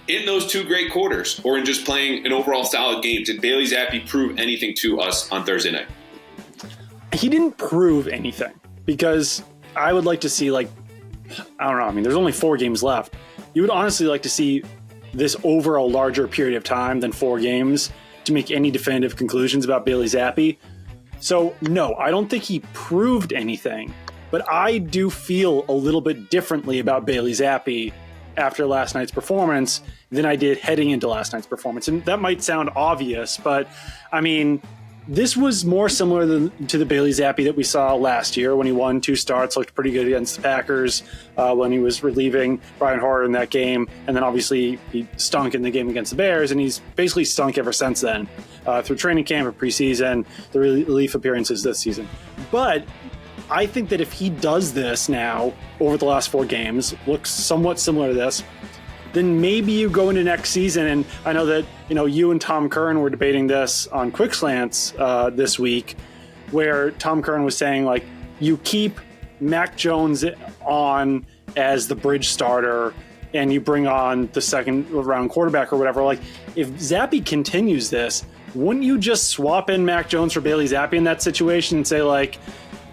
in those two great quarters or in just playing an overall solid game? Did Bailey Zappe prove anything to us on Thursday night? He didn't prove anything because I would like to see, I don't know. I mean, there's only 4 games left. You would honestly like to see this over a larger period of time than 4 games to make any definitive conclusions about Bailey Zappe. So, no, I don't think he proved anything, but I do feel a little bit differently about Bailey Zappe after last night's performance than I did heading into last night's performance. And that might sound obvious, but I mean, this was more similar to the Bailey Zappe that we saw last year when he won 2 starts, looked pretty good against the Packers when he was relieving Brian Hoyer in that game. And then obviously he stunk in the game against the Bears, and he's basically stunk ever since then through training camp and preseason, the relief appearances this season. But I think that if he does this now over the last 4 games, looks somewhat similar to this, then maybe you go into next season. And I know that, you and Tom Curran were debating this on Quick Slants this week, where Tom Curran was saying, you keep Mac Jones on as the bridge starter and you bring on the second round quarterback or whatever. If Zappe continues this, wouldn't you just swap in Mac Jones for Bailey Zappe in that situation and say,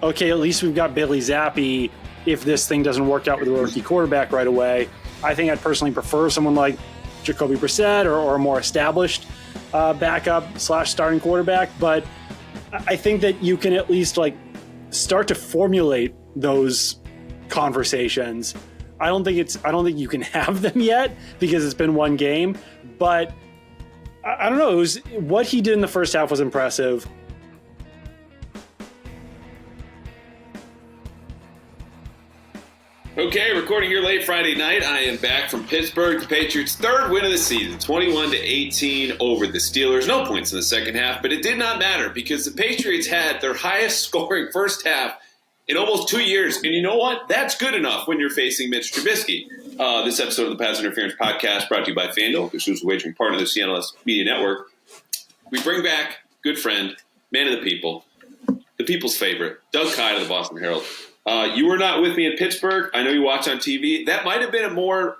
okay, at least we've got Bailey Zappe if this thing doesn't work out with a rookie quarterback right away? I think I'd personally prefer someone like Jacoby Brissett or a more established backup / starting quarterback. But I think that you can at least start to formulate those conversations. I don't think you can have them yet because it's been 1 game. But I don't know. What he did in the first half was impressive. Okay, recording here late Friday night. I am back from Pittsburgh. The Patriots' 3rd win of the season, 21-18 over the Steelers. No points in the second half, but it did not matter because the Patriots had their highest scoring first half in almost 2 years. And you know what? That's good enough when you're facing Mitch Trubisky. This episode of the Pass Interference Podcast brought to you by FanDuel, which was a wagering partner of the CLNS Media Network. We bring back good friend, man of the people, the people's favorite, Doug Kyed of the Boston Herald. You were not with me in Pittsburgh. I know you watch on TV. That might have been a more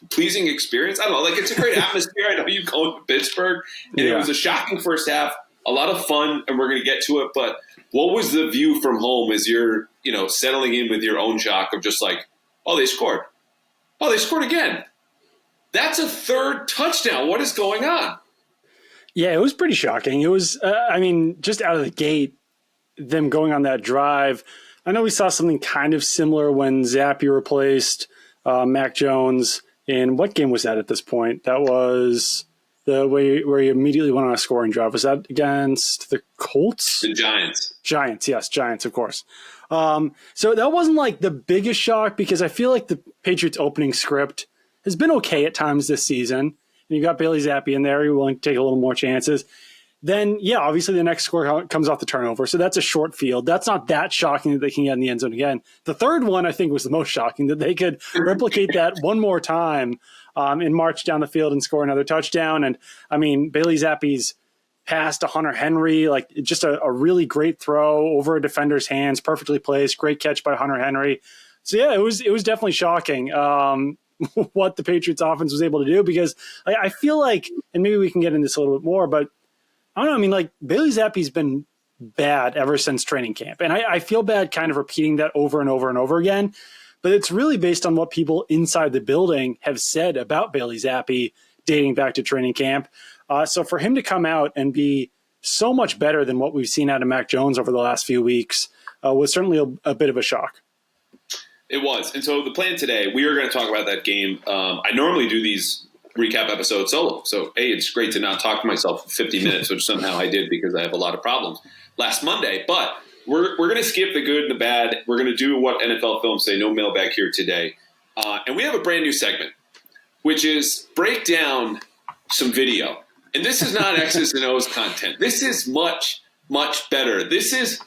pleasing experience. I don't know. It's a great atmosphere. I know you go to Pittsburgh. And It was a shocking first half, a lot of fun, and we're going to get to it. But what was the view from home as you're, settling in with your own shock of just oh, they scored. Oh, they scored again. That's a 3rd touchdown. What is going on? Yeah, it was pretty shocking. It was, just out of the gate, them going on that drive. I know we saw something kind of similar when Zappe replaced Mac Jones. In what game was that at this point? That was the way where he immediately went on a scoring drive. Was that against the Colts? The Giants. Giants, yes, Giants, of course. So that wasn't the biggest shock because I feel like the Patriots opening script has been okay at times this season. And you got Bailey Zappe in there. You're willing to take a little more chances. Then, obviously the next score comes off the turnover. So that's a short field. That's not that shocking that they can get in the end zone again. The third one, I think, was the most shocking, that they could replicate that one more time and march down the field and score another touchdown. And, Bailey Zappe's pass to Hunter Henry, just a really great throw over a defender's hands, perfectly placed, great catch by Hunter Henry. So, it was definitely shocking what the Patriots offense was able to do because I feel like, and maybe we can get into this a little bit more, but I don't know. Bailey Zappe's been bad ever since training camp. And I feel bad kind of repeating that over and over and over again. But it's really based on what people inside the building have said about Bailey Zappe dating back to training camp. So for him to come out and be so much better than what we've seen out of Mac Jones over the last few weeks was certainly a bit of a shock. It was. And so the plan today, we are going to talk about that game. I normally do these recap episode solo. So, it's great to not talk to myself for 50 minutes, which somehow I did because I have a lot of problems last Monday. But we're going to skip the good and the bad. We're going to do what NFL films say, no mailbag here today. And we have a brand new segment, which is break down some video. And this is not X's and O's content. This is much, much better. This is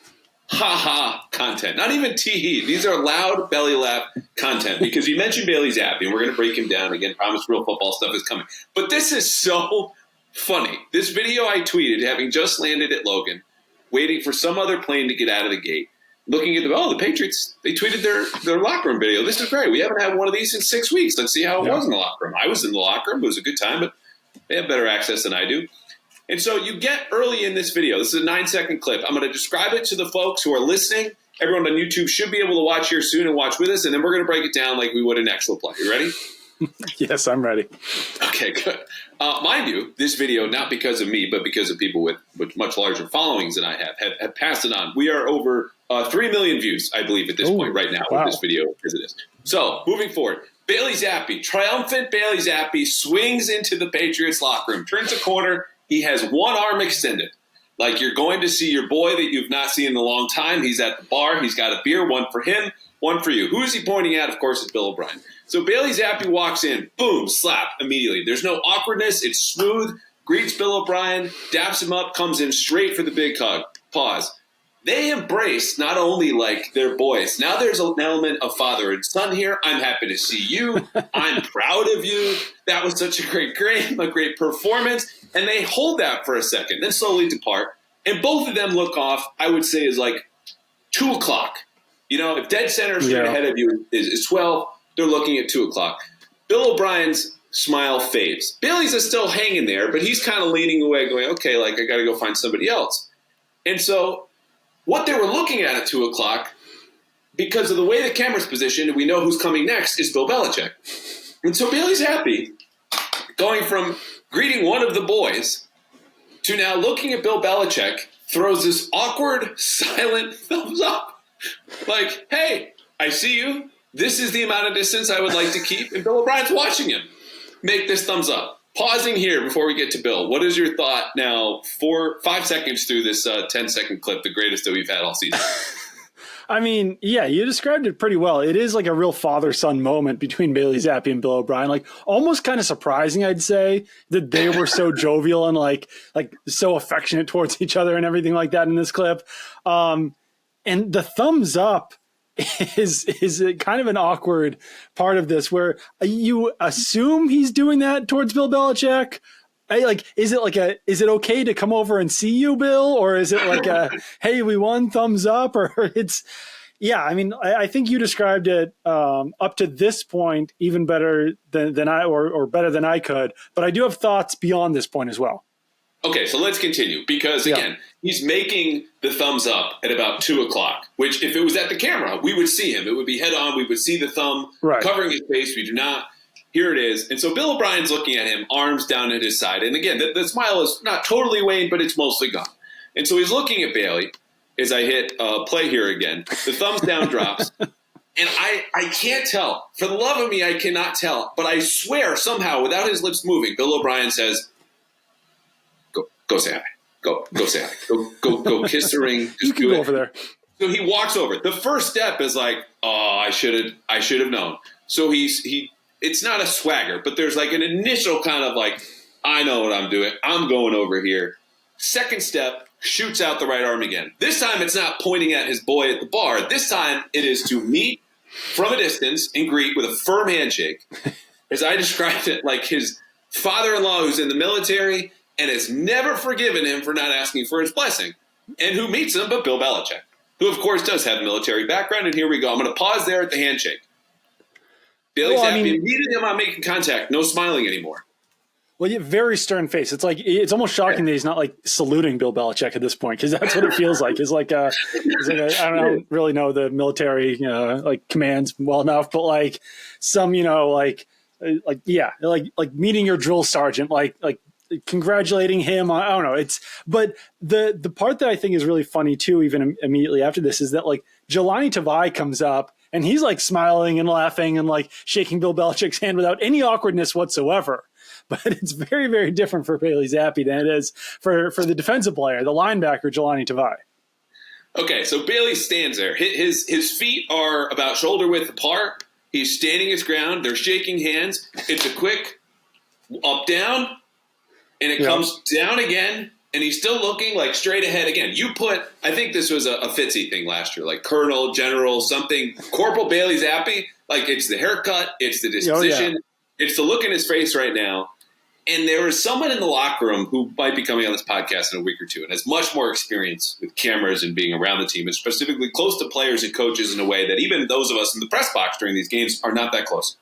ha-ha content, not even tee-hee. These are loud belly laugh content because you mentioned Bailey Zappe, and we're going to break him down. Again, promise real football stuff is coming. But this is so funny. This video I tweeted, having just landed at Logan, waiting for some other plane to get out of the gate. looking at the Patriots, they tweeted their locker room video. This is great. We haven't had one of these in 6 weeks. Let's see how it was in the locker room. I was in the locker room. It was a good time, but they have better access than I do. And so you get early in this video. This is a 9-second clip. I'm going to describe it to the folks who are listening. Everyone on YouTube should be able to watch here soon and watch with us, and then we're going to break it down like we would an actual play. You ready? Yes, I'm ready. Okay, good. Mind you, this video, not because of me, but because of people with much larger followings than I have passed it on. We are over 3 million views, I believe, at this point right now with this video as it is. So, moving forward, Bailey Zappe, triumphant Bailey Zappe, swings into the Patriots locker room, turns a corner. He has one arm extended. Like you're going to see your boy that you've not seen in a long time. He's at the bar. He's got a beer, one for him, one for you. Who is he pointing at? Of course, it's Bill O'Brien. So Bailey Zappe walks in, boom, slap immediately. There's no awkwardness. It's smooth. Greets Bill O'Brien, daps him up, comes in straight for the big hug. Pause. They embrace not only like their boys. Now there's an element of father and son here. I'm happy to see you. I'm proud of you. That was such a great game, a great performance. And they hold that for a second, then slowly depart. And both of them look off, I would say, is like 2 o'clock. You know, if dead center straight ahead of you is 12, they're looking at 2 o'clock. Bill O'Brien's smile fades. Bailey's is still hanging there, but he's kind of leaning away going, okay, like I got to go find somebody else. And so what they were looking at 2 o'clock, because of the way the camera's positioned, and we know who's coming next, is Bill Belichick. And so Bailey's happy, going from greeting one of the boys to now looking at Bill Belichick, throws this awkward, silent thumbs up. Like, hey, I see you. This is the amount of distance I would like to keep. And Bill O'Brien's watching him make this thumbs up. Pausing here before we get to Bill, what is your thought now 5 seconds through this 10-second clip, the greatest that we've had all season? I mean, yeah, you described it pretty well. It is like a real father-son moment between Bailey Zappe and Bill O'Brien. Like almost kind of surprising, I'd say, that they were so jovial and like so affectionate towards each other and everything like that in this clip. And the thumbs up is kind of an awkward part of this where you assume he's doing that towards Bill Belichick. Is it okay to come over and see you, Bill? Or is it like a, hey, we won, thumbs up? Or I mean, I think you described it up to this point even better than I, or better than I could. But I do have thoughts beyond this point as well. Okay, so let's continue because, again, he's making the thumbs up at about 2 o'clock, which if it was at the camera, we would see him. It would be head on. We would see the thumb covering his face. We do not. Here it is. And so Bill O'Brien's looking at him, arms down at his side. And again, the smile is not totally waned, but it's mostly gone. And so he's looking at Bailey as I hit play here again. The thumbs down drops. And I can't tell. For the love of me, I cannot tell. But I swear somehow, without his lips moving, Bill O'Brien says, Go say hi. Go say hi. Go kiss the ring. Just you can do go it. over there. So he walks over. The first step is like, oh, I should have known. So it's not a swagger, but there's like an initial kind of like, I know what I'm doing. I'm going over here. Second step, shoots out the right arm again. This time it's not pointing at his boy at the bar. This time it is to meet from a distance and greet with a firm handshake. As I described it, like his father-in-law who's in the military and has never forgiven him for not asking for his blessing. And who meets him but Bill Belichick, who, of course, does have a military background. And here we go. I'm going to pause there at the handshake. Bailey Zappe immediately I'm not making contact. No smiling anymore. Well, yeah, very stern face. It's like it's almost shocking that he's not like saluting Bill Belichick at this point because that's what it feels like. It's like I don't really know the military like commands well enough, but like some like meeting your drill sergeant like congratulating him. I don't know. But the part that I think is really funny too, even immediately after this, is that like Jelani Tavai comes up and he's like smiling and laughing and like shaking Bill Belichick's hand without any awkwardness whatsoever. But it's very, very different for Bailey Zappe than it is for the defensive player, the linebacker Jelani Tavai. Okay, so Bailey stands there. His feet are about shoulder width apart. He's standing his ground. They're shaking hands. It's a quick up down. And it comes down again, and he's still looking like straight ahead again. I think this was a Fitzy thing last year, like Colonel, General, something. Corporal Bailey Zappe, like it's the haircut, it's the disposition, it's the look in his face right now. And there was someone in the locker room who might be coming on this podcast in a week or two and has much more experience with cameras and being around the team, and specifically close to players and coaches in a way that even those of us in the press box during these games are not that close.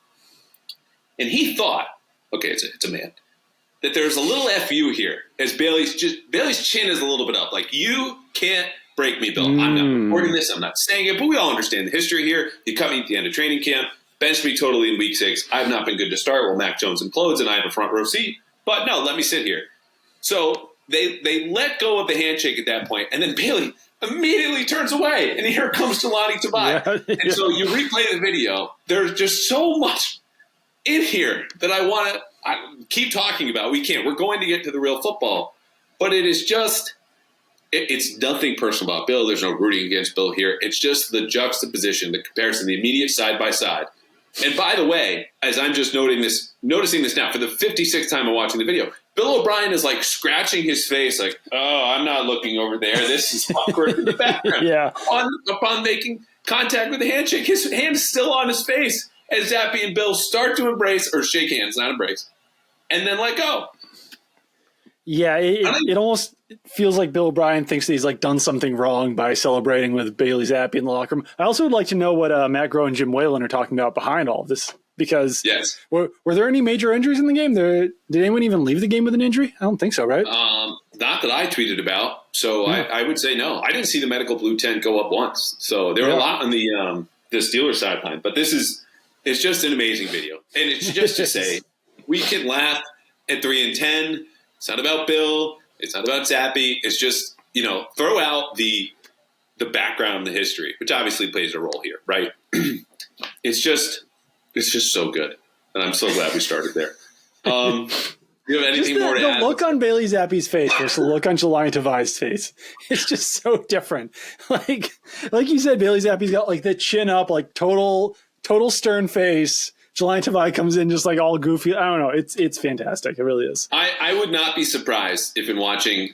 And he thought, okay, it's a man, that there's a little FU here as Bailey's chin is a little bit up. Like, you can't break me, Bill. I'm not reporting this. I'm not saying it, but we all understand the history here. You cut me at the end of training camp. Benched me totally in week 6. I've not been good to start. Well, Mac Jones implodes, and I have a front row seat. But no, let me sit here. So they let go of the handshake at that point, and then Bailey immediately turns away, and here comes Jelani Tabai. And so you replay the video. There's just so much in here that I want to keep talking about. We can't. We're going to get to the real football, but it is just it's nothing personal about Bill. There's no rooting against Bill here. It's just the juxtaposition, the comparison, the immediate side by side. And by the way, as I'm just noticing this now, for the 56th time I'm watching the video, Bill O'Brien is like scratching his face like, oh, I'm not looking over there. This is awkward in the background. Yeah. Upon making contact with the handshake, his hand's still on his face as Zappe and Bill start to embrace, or shake hands, not embrace, and then let go. Yeah, it almost feels like Bill O'Brien thinks that he's like done something wrong by celebrating with Bailey Zappe in the locker room. I also would like to know what Matt Groh and Jim Whalen are talking about behind all of this, because yes, were there any major injuries in the game? Did anyone even leave the game with an injury? I don't think so, right? Not that I tweeted about. So I would say no. I didn't see the medical blue tent go up once. So there were a lot on the Steelers sideline. But it's just an amazing video, and it's just to say we can laugh at 3-10. It's not about Bill. It's not about Zappe. It's just, throw out the background, the history, which obviously plays a role here, right? It's just so good. And I'm so glad we started there. Do you have anything more to add? The look on Bailey Zappe's face versus the look on Jelani Tavai's face. It's just so different. Like you said, Bailey Zappe's got like the chin up, like total stern face. Jelani Tavai comes in just like all goofy. I don't know. It's fantastic. It really is. I would not be surprised if in watching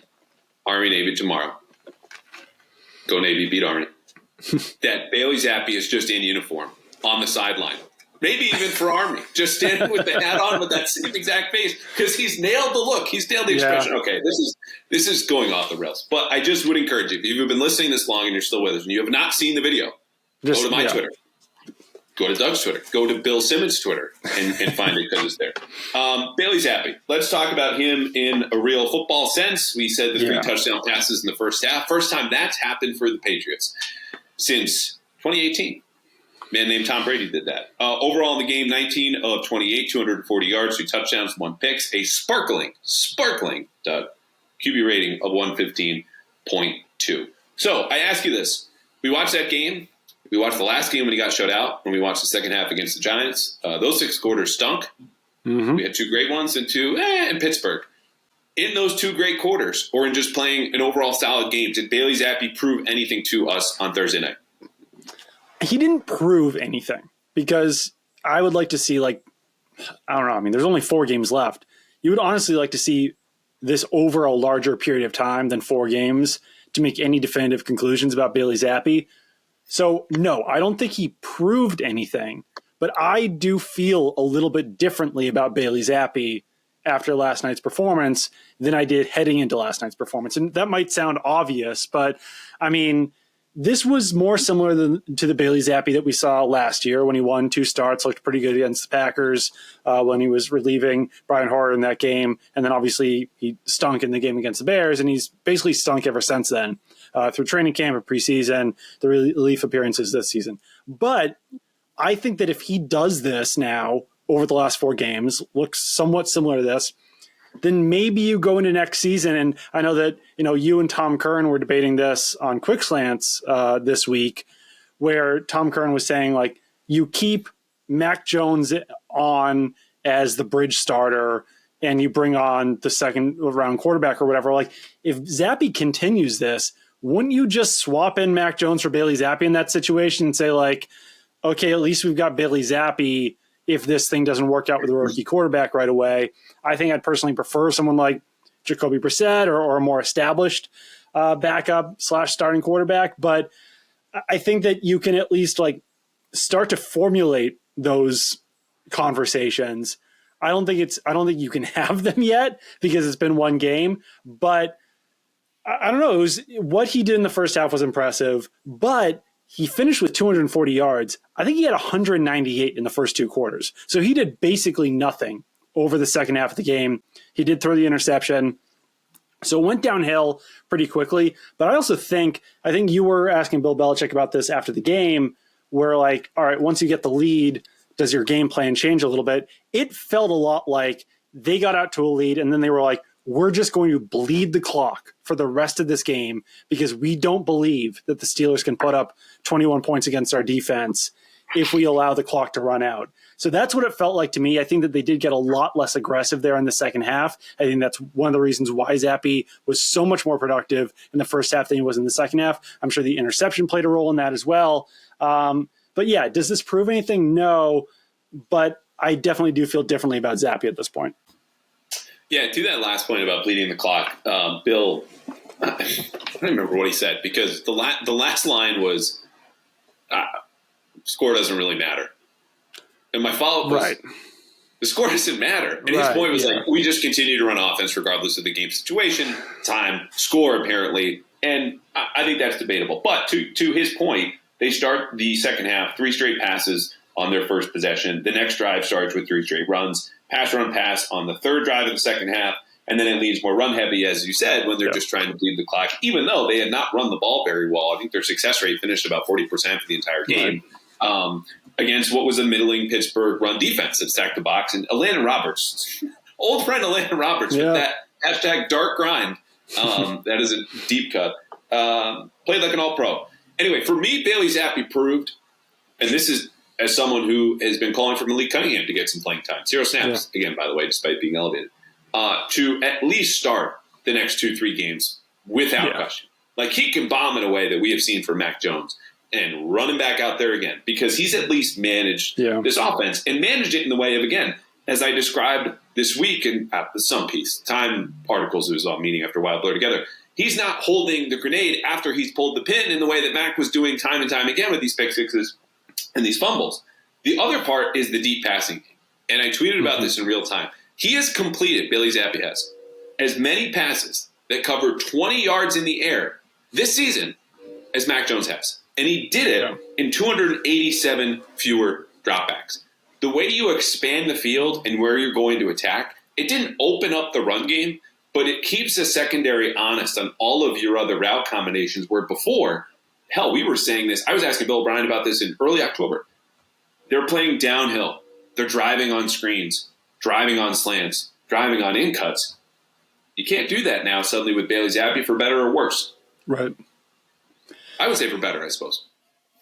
Army-Navy tomorrow, go Navy, beat Army, that Bailey Zappe is just in uniform on the sideline. Maybe even for Army, just standing with the hat on with that same exact face, because he's nailed the look. He's nailed the expression. Yeah. Okay, this is going off the rails. But I just would encourage you, if you've been listening this long and you're still with us and you have not seen the video, go to my Twitter. Go to Doug's Twitter. Go to Bill Simmons' Twitter and find it because it's there. Bailey Zappe. Let's talk about him in a real football sense. We said the 3 touchdown passes in the first half. First time that's happened for the Patriots since 2018. A man named Tom Brady did that. Overall in the game, 19 of 28, 240 yards, 2 touchdowns, 1 picks, a sparkling, Doug, QB rating of 115.2. So I ask you this. We watched that game. We watched the last game when he got shut out, when we watched the second half against the Giants. Those 6 quarters stunk. Mm-hmm. We had 2 great ones and 2 in Pittsburgh. In those 2 great quarters, or in just playing an overall solid game, did Bailey Zappe prove anything to us on Thursday night? He didn't prove anything, because I would like to see, I don't know. I mean, there's only 4 games left. You would honestly like to see this over a larger period of time than 4 games to make any definitive conclusions about Bailey Zappe. So, no, I don't think he proved anything, but I do feel a little bit differently about Bailey Zappe after last night's performance than I did heading into last night's performance. And that might sound obvious, but, I mean, this was more similar to the Bailey Zappe that we saw last year when he won 2 starts, looked pretty good against the Packers when he was relieving Brian Hoyer in that game. And then, obviously, he stunk in the game against the Bears, and he's basically stunk ever since then. Through training camp or preseason, the relief appearances this season. But I think that if he does this now over the last 4 games, looks somewhat similar to this, then maybe you go into next season. And I know that, you and Tom Curran were debating this on Quick Slants this week, where Tom Curran was saying, you keep Mac Jones on as the bridge starter and you bring on the second round quarterback or whatever. If Zappe continues this, wouldn't you just swap in Mac Jones for Bailey Zappe in that situation and say, okay, at least we've got Bailey Zappe if this thing doesn't work out with a rookie quarterback right away? I think I'd personally prefer someone like Jacoby Brissett or a more established backup / starting quarterback. But I think that you can at least start to formulate those conversations. I don't think you can have them yet because it's been one game, but I don't know. What he did in the first half was impressive, but he finished with 240 yards. I think he had 198 in the first two quarters. So he did basically nothing over the second half of the game. He did throw the interception. So it went downhill pretty quickly. But I also think you were asking Bill Belichick about this after the game, where like, all right, once you get the lead, does your game plan change a little bit? It felt a lot like they got out to a lead and then they were like, we're just going to bleed the clock for the rest of this game because we don't believe that the Steelers can put up 21 points against our defense if we allow the clock to run out. So that's what it felt like to me. I think that they did get a lot less aggressive there in the second half. I think that's one of the reasons why Zappe was so much more productive in the first half than he was in the second half. I'm sure the interception played a role in that as well. But yeah, does this prove anything? No, but I definitely do feel differently about Zappe at this point. Yeah, to that last point about bleeding the clock, Bill, I don't remember what he said because the last line was, score doesn't really matter. And my follow-up was, the score doesn't matter. And his point was like, we just continue to run offense regardless of the game situation, time, score apparently. And I think that's debatable. But to his point, they start the second half, 3 straight passes on their first possession. The next drive starts with 3 straight runs. Pass, run, pass on the third drive of the second half, and then it leads more run-heavy, as you said, when they're just trying to bleed the clock, even though they had not run the ball very well. I think their success rate finished about 40% for the entire game against what was a middling Pittsburgh run defense that stacked the box. And Alandon Roberts, old friend Alandon Roberts with that hashtag dark grind, that is a deep cut, played like an all-pro. Anyway, for me, Bailey Zappe proved, and this is as someone who has been calling for Malik Cunningham to get some playing time. 0 snaps, again, by the way, despite being elevated. To at least start the next 2-3 games without question. Like, he can bomb in a way that we have seen for Mac Jones and run him back out there again because he's at least managed this offense and managed it in the way of, again, as I described this week in some piece, Time Particles, it was all meeting after a while blur together. He's not holding the grenade after he's pulled the pin in the way that Mac was doing time and time again with these pick sixes and these fumbles. The other part is the deep passing game. And I tweeted about this in real time. He has completed, Bailey Zappe has, as many passes that cover 20 yards in the air this season as Mac Jones has. And he did it in 287 fewer dropbacks. The way you expand the field and where you're going to attack, it didn't open up the run game, but it keeps the secondary honest on all of your other route combinations where before, hell, we were saying this. I was asking Bill O'Brien about this in early October. They're playing downhill. They're driving on screens, driving on slants, driving on in-cuts. You can't do that now suddenly with Bailey Zappe for better or worse. Right. I would say for better, I suppose.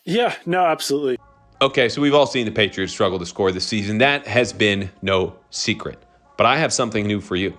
Yeah, no, absolutely. Okay, so we've all seen the Patriots struggle to score this season. That has been no secret. But I have something new for you.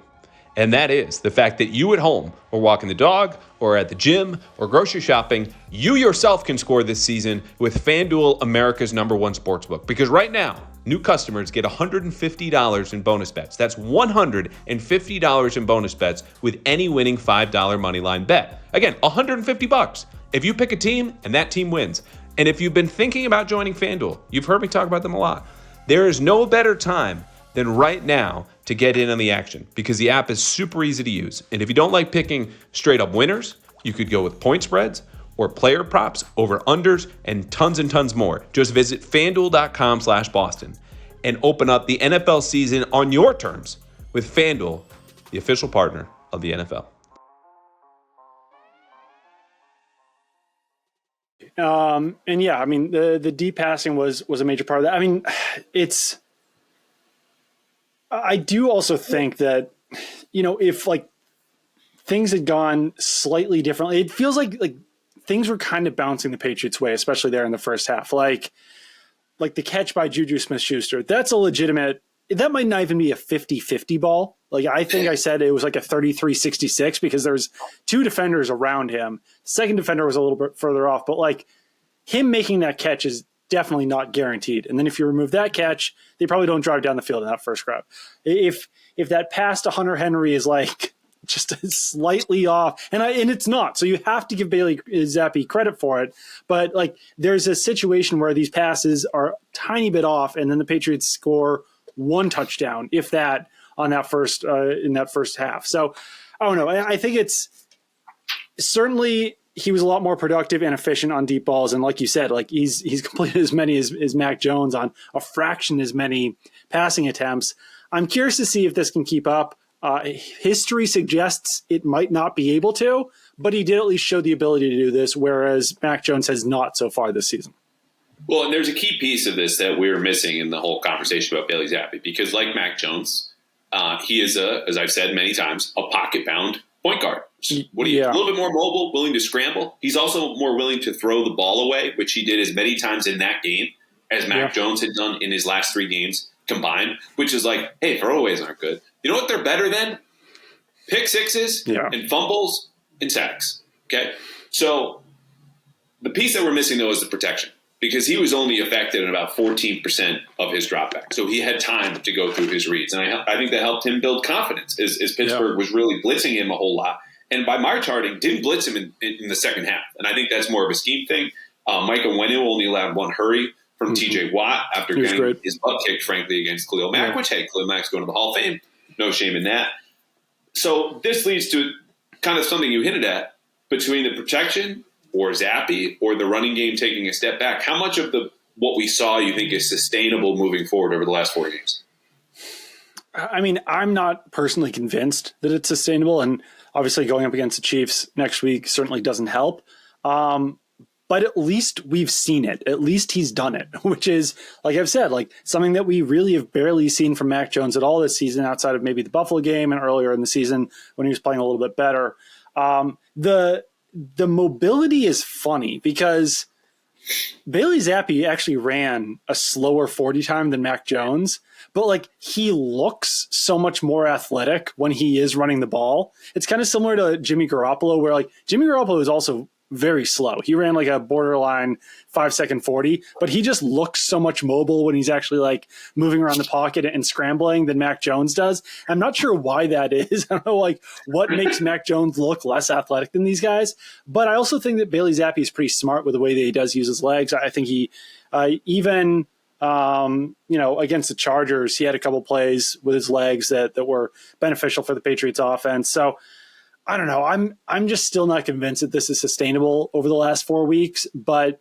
And that is the fact that you at home, or walking the dog, or at the gym, or grocery shopping, you yourself can score this season with FanDuel, America's #1 sportsbook. Because right now, new customers get $150 in bonus bets. That's $150 in bonus bets with any winning $5 moneyline bet. Again, $150 if you pick a team and that team wins. And if you've been thinking about joining FanDuel, you've heard me talk about them a lot. There is no better time than right now to get in on the action because the app is super easy to use. And if you don't like picking straight up winners, you could go with point spreads or player props, over unders, and tons more. Just visit FanDuel.com/Boston and open up the NFL season on your terms with FanDuel, the official partner of the NFL. And yeah, I mean, the deep passing was a major part of that. I mean, I do also think that, if like things had gone slightly differently, it feels like things were kind of bouncing the Patriots' way, especially there in the first half. Like the catch by Juju Smith-Schuster, that's a legitimate, that might not even be a 50-50 ball. Like I think I said it was like a 33-66 because there's 2 defenders around him. The second defender was a little bit further off, but like him making that catch is definitely not guaranteed. And then if you remove that catch, they probably don't drive down the field in that first grab. If that pass to Hunter Henry is like just slightly off, and it's not, so you have to give Bailey Zappe credit for it. But like there's a situation where these passes are a tiny bit off, and then the Patriots score one touchdown, if that, on that first in that first half. So I don't know. I think it's certainly he was a lot more productive and efficient on deep balls. And like you said, like he's completed as many as Mac Jones on a fraction as many passing attempts. I'm curious to see if this can keep up. History suggests it might not be able to, but he did at least show the ability to do this, whereas Mac Jones has not so far this season. Well, and there's a key piece of this that we're missing in the whole conversation about Bailey Zappe, because like Mac Jones, he is, as I've said many times, a pocket-bound point guard. A little bit more mobile, willing to scramble. He's also more willing to throw the ball away, which he did as many times in that game as Mac Jones had done in his last 3 games combined, which is like, hey, throwaways aren't good. You know what they're better than? Pick sixes and fumbles and sacks. Okay? So the piece that we're missing, though, is the protection, because he was only affected in about 14% of his dropback. So he had time to go through his reads. And I think that helped him build confidence as Pittsburgh was really blitzing him a whole lot. And by my charting, didn't blitz him in the second half. And I think that's more of a scheme thing. Micah Wenu only allowed 1 hurry from TJ Watt after getting his butt kicked, frankly, against Khalil Mack, which, hey, Khalil Mack's going to the Hall of Fame. No shame in that. So this leads to kind of something you hinted at, between the protection or Zappe or the running game taking a step back. How much of what we saw you think is sustainable moving forward over the last 4 games? I mean, I'm not personally convinced that it's sustainable, and obviously going up against the Chiefs next week certainly doesn't help. But at least we've seen it. At least he's done it, which is, like I've said, like something that we really have barely seen from Mac Jones at all this season, outside of maybe the Buffalo game and earlier in the season when he was playing a little bit better. The mobility is funny because Bailey Zappe actually ran a slower 40 time than Mac Jones, but like he looks so much more athletic when he is running the ball. It's kind of similar to Jimmy Garoppolo, where like Jimmy Garoppolo is also very slow. He ran like a borderline 5-second 40, but he just looks so much mobile when he's actually like moving around the pocket and scrambling than Mac Jones does. I'm not sure why that is. I don't know like what makes Mac Jones look less athletic than these guys, but I also think that Bailey Zappe is pretty smart with the way that he does use his legs. I think he even against the Chargers, he had a couple plays with his legs that were beneficial for the Patriots offense. So I don't know. I'm just still not convinced that this is sustainable over the last 4 weeks, but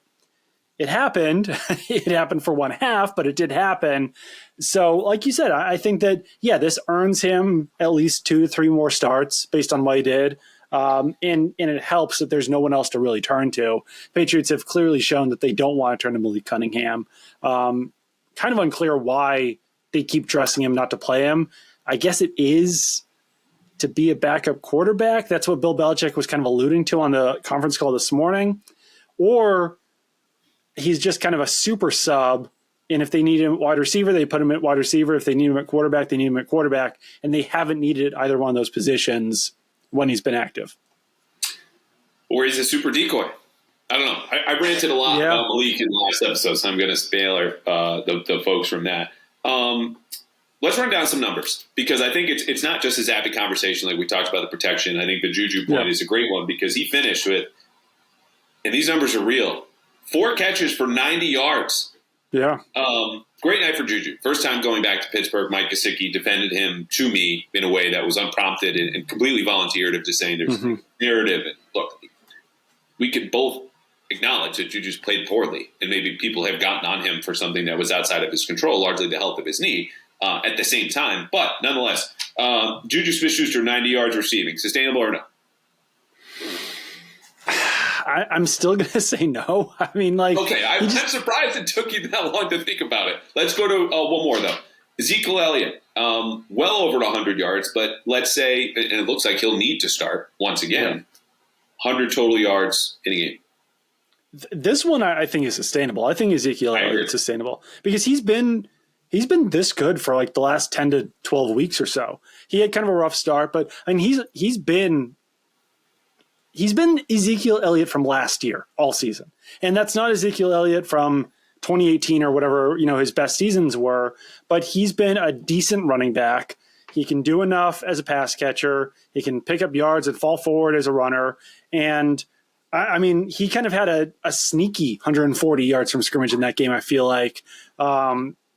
it happened. It happened for 1 half, but it did happen. So like you said, I think that, this earns him at least 2 to 3 more starts based on what he did. And it helps that there's no one else to really turn to. Patriots have clearly shown that they don't want to turn to Malik Cunningham. Kind of unclear why they keep dressing him not to play him. I guess it is to be a backup quarterback. That's what Bill Belichick was kind of alluding to on the conference call this morning. Or he's just kind of a super sub, and if they need him at wide receiver, they put him at wide receiver. If they need him at quarterback, they need him at quarterback, and they haven't needed either one of those positions when he's been active. Or he's a super decoy. I don't know. I ranted a lot about Malik in the last episode, so I'm going to spare the folks from that. Let's run down some numbers, because I think it's not just a Zappe conversation like we talked about the protection. I think the Juju point is a great one, because he finished with, and these numbers are real, 4 catches for 90 yards. Yeah. Great night for Juju. First time going back to Pittsburgh, Mike Gesicki defended him to me in a way that was unprompted and completely volunteered of just saying there's a narrative. And look, we could both acknowledge that Juju's played poorly, and maybe people have gotten on him for something that was outside of his control, largely the health of his knee. At the same time, but nonetheless, Juju Smith-Schuster 90 yards receiving, sustainable or no? I'm still going to say no. I mean, like, okay, I'm surprised it took you that long to think about it. Let's go to one more though. Ezekiel Elliott, well over 100 yards, but let's say, and it looks like he'll need to start once again, 100 total yards in a game. This one I think is sustainable. I think Ezekiel Elliott is sustainable because he's been this good for like the last 10 to 12 weeks or so. He had kind of a rough start, but I mean, he's been Ezekiel Elliott from last year all season. And that's not Ezekiel Elliott from 2018 or whatever, his best seasons were, but he's been a decent running back. He can do enough as a pass catcher. He can pick up yards and fall forward as a runner. And I mean, he kind of had a sneaky 140 yards from scrimmage in that game, I feel like.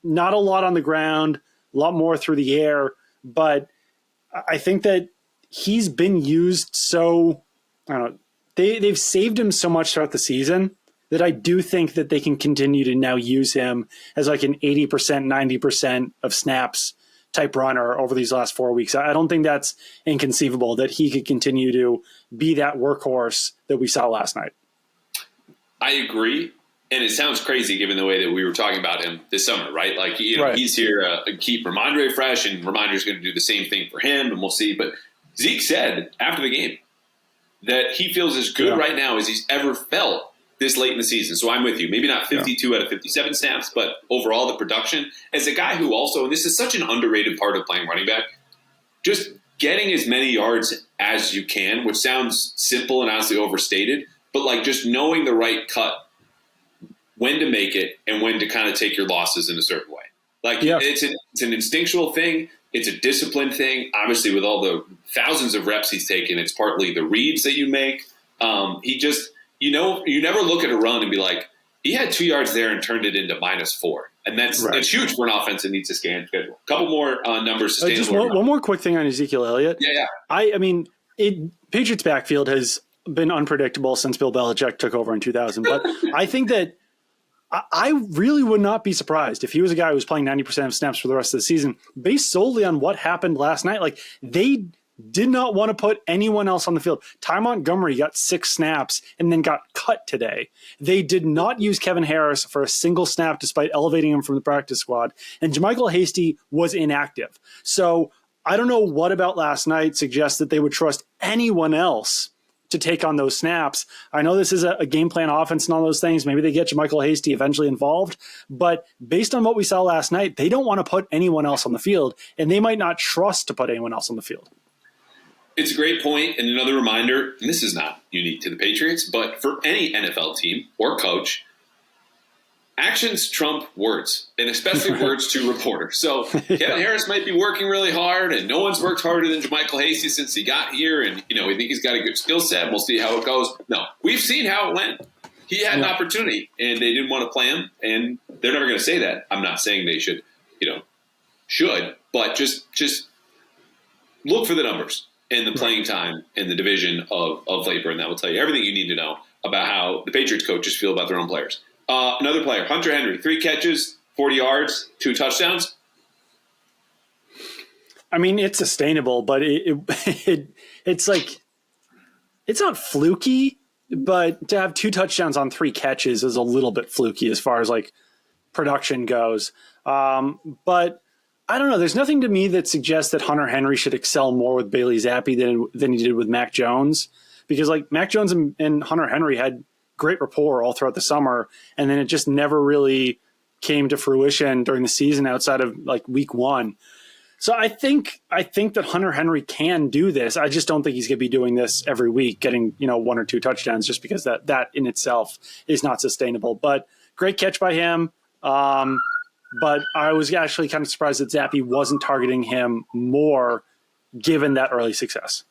Not a lot on the ground, a lot more through the air. But I think that he's been used so, I don't know, they've saved him so much throughout the season that I do think that they can continue to now use him as like an 80%, 90% of snaps type runner over these last 4 weeks. I don't think that's inconceivable that he could continue to be that workhorse that we saw last night. I agree. And it sounds crazy given the way that we were talking about him this summer, right? Like, Right. He's here to keep Ramondre fresh, and Ramondra's going to do the same thing for him, and we'll see. But Zeke said after the game that he feels as good right now as he's ever felt this late in the season. So I'm with you. Maybe not 52 out of 57 snaps, but overall the production. As a guy who also, and this is such an underrated part of playing running back, just getting as many yards as you can, which sounds simple and honestly overstated, but like just knowing the right cut, when to make it, and when to kind of take your losses in a certain way. Like it's an instinctual thing. It's a discipline thing. Obviously, with all the thousands of reps he's taken, it's partly the reads that you make. He just, you never look at a run and be like, he had 2 yards there and turned it into -4. And that's huge for an offense that needs a scan schedule. A couple more numbers. Just one more quick thing on Ezekiel Elliott. Yeah. I mean, Patriots backfield has been unpredictable since Bill Belichick took over in 2000. But I think that I really would not be surprised if he was a guy who was playing 90% of snaps for the rest of the season based solely on what happened last night. Like, they did not want to put anyone else on the field. Ty Montgomery got 6 snaps and then got cut today. They did not use Kevin Harris for a single snap despite elevating him from the practice squad. And JaMychal Hasty was inactive. So I don't know what about last night suggests that they would trust anyone else to take on those snaps. I know this is a game plan offense and all those things. Maybe they get JaMychal Hasty eventually involved. But based on what we saw last night, they don't want to put anyone else on the field, and they might not trust to put anyone else on the field. It's a great point, and another reminder, and this is not unique to the Patriots, but for any NFL team or coach, actions trump words, and especially words to reporters. So Kevin Harris might be working really hard, and no one's worked harder than JaMychal Hasty since he got here, and we think he's got a good skill set. We'll see how it goes. No, we've seen how it went. He had an opportunity, and they didn't want to play him, and they're never going to say that. I'm not saying they should, but just look for the numbers and the playing time and the division of labor, and that will tell you everything you need to know about how the Patriots coaches feel about their own players. Another player, Hunter Henry, 3 catches, 40 yards, 2 touchdowns. I mean, it's sustainable, but it's like, it's not fluky, but to have 2 touchdowns on 3 catches is a little bit fluky as far as like production goes. But I don't know. There's nothing to me that suggests that Hunter Henry should excel more with Bailey Zappe than he did with Mac Jones, because like Mac Jones and Hunter Henry had great rapport all throughout the summer, and then it just never really came to fruition during the season outside of like week 1. So I think that Hunter Henry can do this. I just don't think he's going to be doing this every week, getting 1 or 2 touchdowns, just because that in itself is not sustainable. But great catch by him. But I was actually kind of surprised that Zappe wasn't targeting him more, given that early success.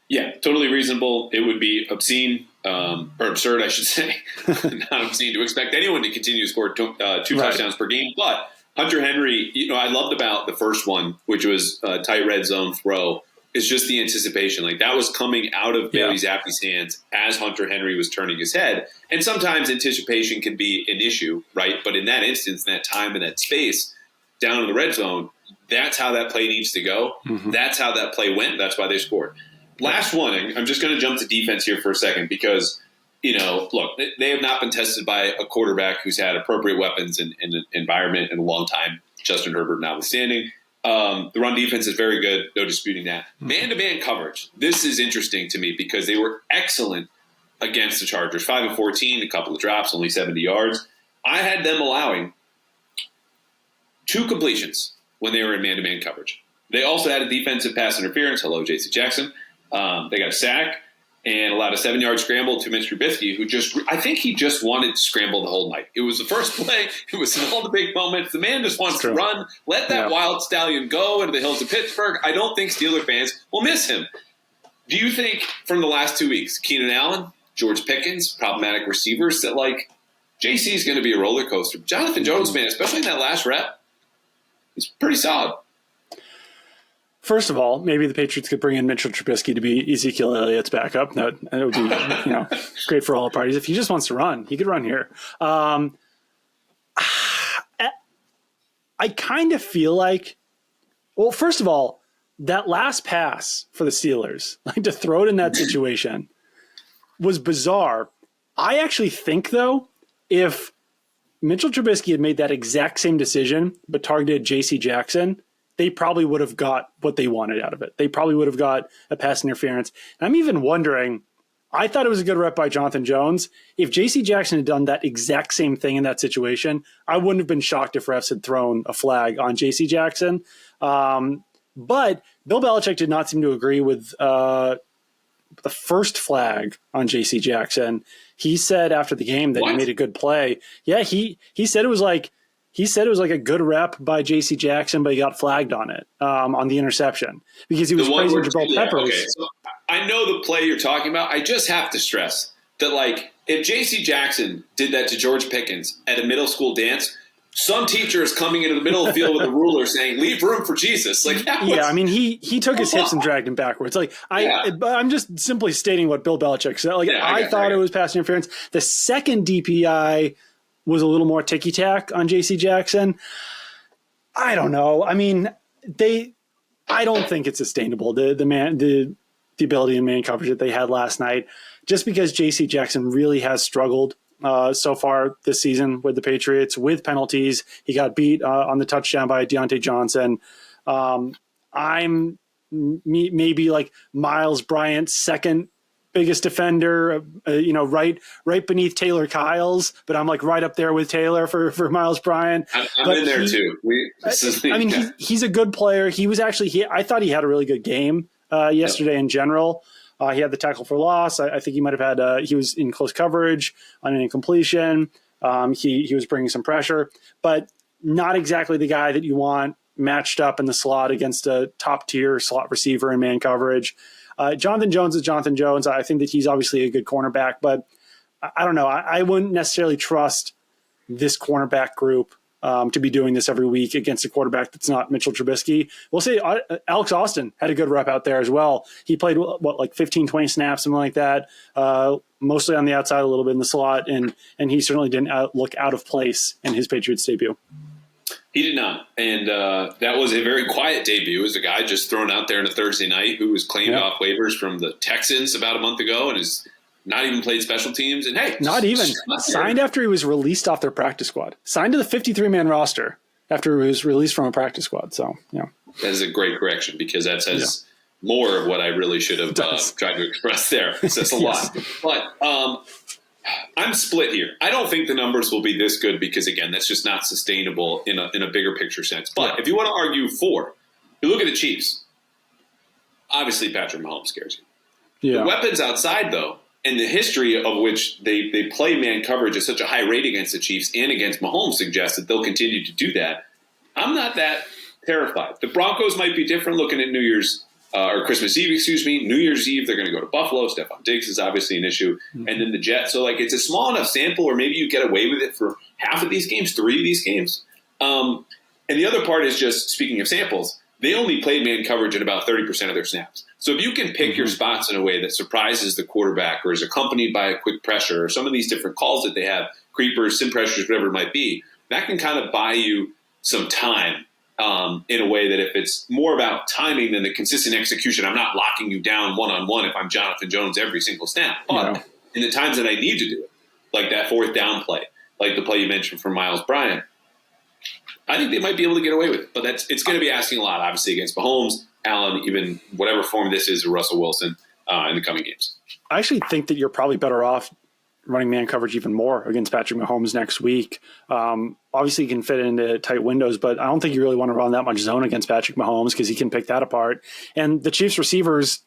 Yeah, totally reasonable. It would be obscene, or absurd, I should say. Not obscene to expect anyone to continue to score 2 touchdowns per game. But Hunter Henry, I loved about the first one, which was a tight red zone throw, is just the anticipation. Like, that was coming out of Bailey Zappe's hands as Hunter Henry was turning his head. And sometimes anticipation can be an issue, right? But in that instance, that time and that space down in the red zone, that's how that play needs to go. Mm-hmm. That's how that play went. That's why they scored. Last one, I'm just going to jump to defense here for a second because, look, they have not been tested by a quarterback who's had appropriate weapons in an environment in a long time, Justin Herbert notwithstanding. The run defense is very good, no disputing that. Man-to-man coverage, this is interesting to me because they were excellent against the Chargers. 5 of 14, a couple of drops, only 70 yards. I had them allowing 2 completions when they were in man-to-man coverage. They also had a defensive pass interference. Hello, J.C. Jackson. They got a sack and allowed a 7-yard scramble to Mitch Trubisky, who I think he just wanted to scramble the whole night. It was the first play. It was all the big moments. The man just wants to run. Let that wild stallion go into the hills of Pittsburgh. I don't think Steeler fans will miss him. Do you think from the last 2 weeks, Keenan Allen, George Pickens, problematic receivers, that JC is going to be a roller coaster? Jonathan Jones, man, especially in that last rep, He's pretty solid. First of all, maybe the Patriots could bring in Mitchell Trubisky to be Ezekiel Elliott's backup. That would be great for all parties. If he just wants to run, he could run here. I kind of feel like, well, first of all, that last pass for the Steelers, like to throw it in that situation, was bizarre. I actually think, though, if Mitchell Trubisky had made that exact same decision but targeted J.C. Jackson, they probably would have got what they wanted out of it. They probably would have got a pass interference. And I'm even wondering, I thought it was a good rep by Jonathan Jones. If J.C. Jackson had done that exact same thing in that situation, I wouldn't have been shocked if refs had thrown a flag on J.C. Jackson. But Bill Belichick did not seem to agree with the first flag on J.C. Jackson. He said after the game that he made a good play. Yeah, he said it was like a good rep by J.C. Jackson, but he got flagged on it on the interception because he was praising Jabril Peppers. Okay, so I know the play you're talking about. I just have to stress that, like, if J.C. Jackson did that to George Pickens at a middle school dance, some teacher is coming into the middle of the field with a ruler saying, "Leave room for Jesus." Like, I mean, he took his hips and dragged him backwards. Like, I'm just simply stating what Bill Belichick said. Like, I thought it was pass interference. The second DPI was a little more ticky-tack on J.C. Jackson. I don't know. I mean, I don't think it's sustainable. The ability in man coverage that they had last night, just because J.C. Jackson really has struggled so far this season with the Patriots with penalties. He got beat on the touchdown by Deontay Johnson. I'm maybe like Miles Bryant's second biggest defender, right beneath Tayler Kyles, but I'm like right up there with Taylor for Miles Bryant. I'm in there too. He's a good player. He was actually, I thought he had a really good game yesterday in general. He had the tackle for loss. I think he might have had, he was in close coverage on an incompletion. He was bringing some pressure, but not exactly the guy that you want matched up in the slot against a top tier slot receiver in man coverage. Jonathan Jones is Jonathan Jones. I think that he's obviously a good cornerback, but I don't know. I wouldn't necessarily trust this cornerback group to be doing this every week against a quarterback that's not Mitchell Trubisky. We'll say Alex Austin had a good rep out there as well. He played, like 15, 20 snaps, something like that, mostly on the outside, a little bit in the slot, and he certainly didn't look out of place in his Patriots debut. He did not, and that was a very quiet debut. It was a guy just thrown out there on a Thursday night who was claimed off waivers from the Texans about a month ago and has not even played special teams. And hey, not even signed after he was released off their practice squad. Signed to the 53-man roster after he was released from a practice squad. So, that is a great correction because that says more of what I really should have tried to express there. It says a lot. But I'm split here. I don't think the numbers will be this good because, again, that's just not sustainable in a bigger picture sense. But if you want to argue for, you look at the Chiefs. Obviously, Patrick Mahomes scares you. The weapons outside, though, and the history of which they play man coverage at such a high rate against the Chiefs and against Mahomes suggests that they'll continue to do that. I'm not that terrified. The Broncos might be different looking at New Year's or Christmas Eve, New Year's Eve, they're going to go to Buffalo. Stephon Diggs is obviously an issue. And then the Jets. So, like, it's a small enough sample where maybe you get away with it for half of these games, 3 of these games. And the other part is just, speaking of samples, they only played man coverage at about 30% of their snaps. So if you can pick your spots in a way that surprises the quarterback or is accompanied by a quick pressure or some of these different calls that they have, creepers, sim pressures, whatever it might be, that can kind of buy you some time. In a way that if it's more about timing than the consistent execution, I'm not locking you down one-on-one if I'm Jonathan Jones every single snap. But in the times that I need to do it, like that fourth down play, like the play you mentioned for Miles Bryant, I think they might be able to get away with it. But it's going to be asking a lot, obviously, against Mahomes, Allen, even whatever form this is, or Russell Wilson in the coming games. I actually think that you're probably better off running man coverage even more against Patrick Mahomes next week. Obviously, he can fit into tight windows, but I don't think you really want to run that much zone against Patrick Mahomes because he can pick that apart. And the Chiefs receivers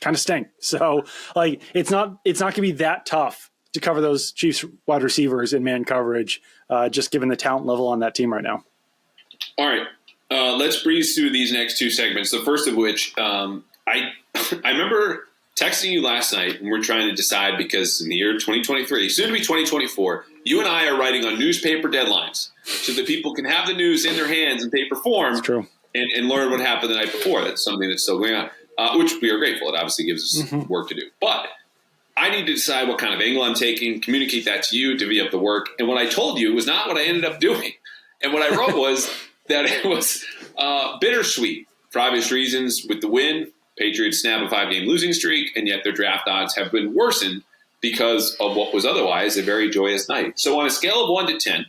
kind of stink. So, like, it's not going to be that tough to cover those Chiefs wide receivers in man coverage, just given the talent level on that team right now. All right. Let's breeze through these next two segments. The first of which, I remember texting you last night, and we're trying to decide because in the year 2023, soon to be 2024, you and I are writing on newspaper deadlines so that people can have the news in their hands in paper form. That's true. And learn what happened the night before. That's something that's still going on, which we are grateful. It obviously gives us work to do. But I need to decide what kind of angle I'm taking, communicate that to you, divvy up the work. And what I told you was not what I ended up doing. And what I wrote was that it was bittersweet for obvious reasons. With the win, Patriots snap a 5-game losing streak, and yet their draft odds have been worsened because of what was otherwise a very joyous night. So on a scale of 1 to 10,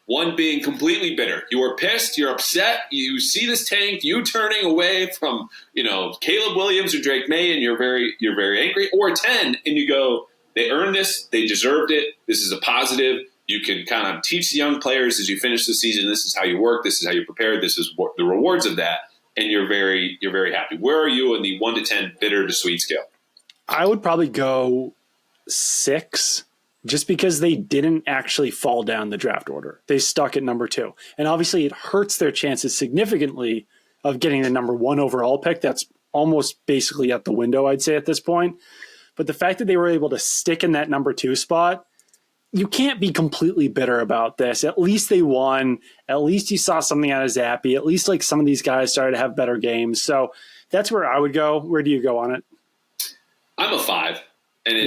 1 being completely bitter. You are pissed. You're upset. You see this tank. You turning away from, Caleb Williams or Drake May, and you're very angry. Or 10, and you go, they earned this. They deserved it. This is a positive. You can kind of teach the young players as you finish the season. This is how you work. This is how you prepare. This is what the rewards of that. And you're very happy. Where are you in the 1 to 10 bitter to sweet scale? I would probably go 6. Just because they didn't actually fall down the draft order. They stuck at number 2. And obviously it hurts their chances significantly of getting the number 1 overall pick. That's almost basically at the window, I'd say, at this point. But the fact that they were able to stick in that number 2 spot, you can't be completely bitter about this. At least they won. At least you saw something out of Zappe. At least like some of these guys started to have better games. So that's where I would go. Where do you go on it? I'm a 5. And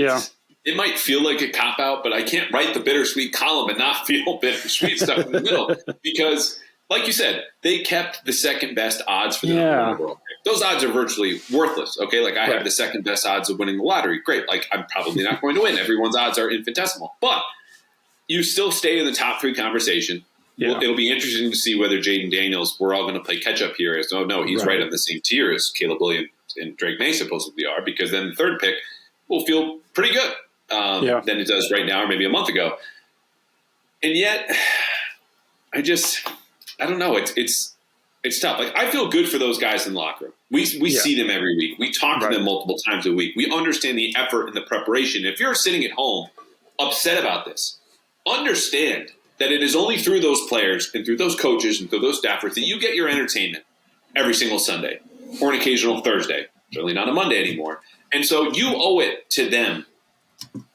it might feel like a cop-out, but I can't write the bittersweet column and not feel bittersweet stuff in the middle. Because, like you said, they kept the second-best odds for the number 1 overall pick. Those odds are virtually worthless, okay? Like, I have the second-best odds of winning the lottery. Great. Like, I'm probably not going to win. Everyone's odds are infinitesimal. But you still stay in the top 3 conversation. Yeah. It'll be interesting to see whether Jaden Daniels, we're all going to play catch-up here. He's right on the same tier as Caleb Williams and Drake May supposedly are, because then the 3rd pick will feel pretty good. Than it does right now or maybe a month ago. And yet, I don't know. It's tough. Like, I feel good for those guys in the locker room. We see them every week. We talk to them multiple times a week. We understand the effort and the preparation. If you're sitting at home upset about this, understand that it is only through those players and through those coaches and through those staffers that you get your entertainment every single Sunday or an occasional Thursday. Certainly not a Monday anymore. And so you owe it to them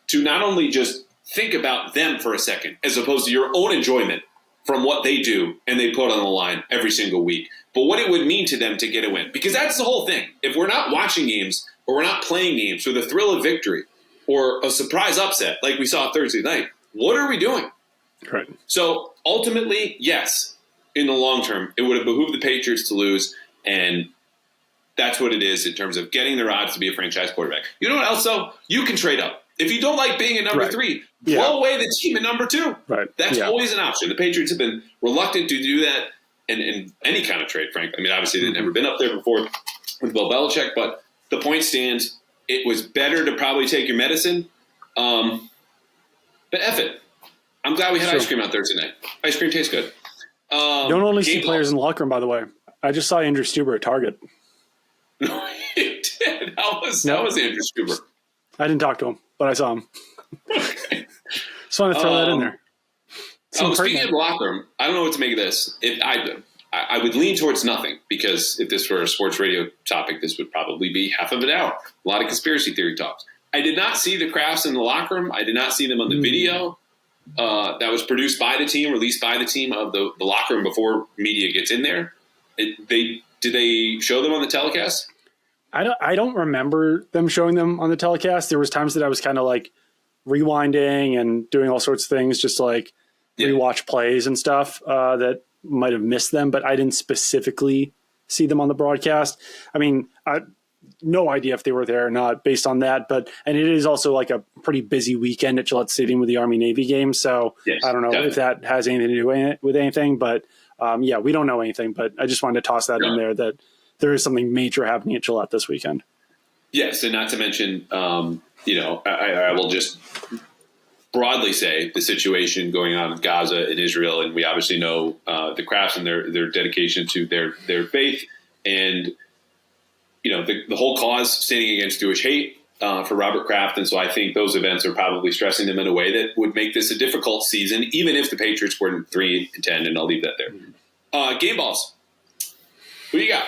to not only just think about them for a second, as opposed to your own enjoyment from what they do and they put on the line every single week, but what it would mean to them to get a win. Because that's the whole thing. If we're not watching games or we're not playing games for the thrill of victory or a surprise upset like we saw Thursday night, what are we doing? Right. So ultimately, yes, in the long term, it would have behooved the Patriots to lose, and that's what it is in terms of getting their odds to be a franchise quarterback. You know what else, though? You can trade up. If you don't like being at number 3, blow away the team at number 2. Right. That's always an option. The Patriots have been reluctant to do that in any kind of trade, frankly. I mean, obviously they've never been up there before with Bill Belichick, but the point stands. It was better to probably take your medicine. But F it. I'm glad we had ice cream out Thursday night. Ice cream tastes good. Don't only see players in the locker room, by the way. I just saw Andrew Stuber at Target. No, you did. How was Andrew Stuber? I didn't talk to him, but I saw him. Okay. Just wanted to throw that in there. Speaking of the locker room, I don't know what to make of this. If I would lean towards nothing, because if this were a sports radio topic, this would probably be half of an hour. A lot of conspiracy theory talks. I did not see the Crafts in the locker room. I did not see them on the video that was produced by the team, released by the team of the locker room before media gets in there. Did they show them on the telecast? I don't remember them showing them on the telecast. There was times that I was kind of like rewinding and doing all sorts of things, just like rewatch plays and stuff that might have missed them, but I didn't specifically see them on the broadcast. I mean, no idea if they were there or not based on that, and it is also like a pretty busy weekend at Gillette Stadium with the Army-Navy game. So I don't know if that has anything to do with anything, but we don't know anything, but I just wanted to toss that in there that there is something major happening at Gillette this weekend. Yes. And not to mention, I will just broadly say the situation going on in Gaza and Israel. And we obviously know the Crafts and their dedication to their faith and, the whole cause standing against Jewish hate for Robert Kraft. And so I think those events are probably stressing them in a way that would make this a difficult season, even if the Patriots were in 3-10, and I'll leave that there. Game balls. Who do you got?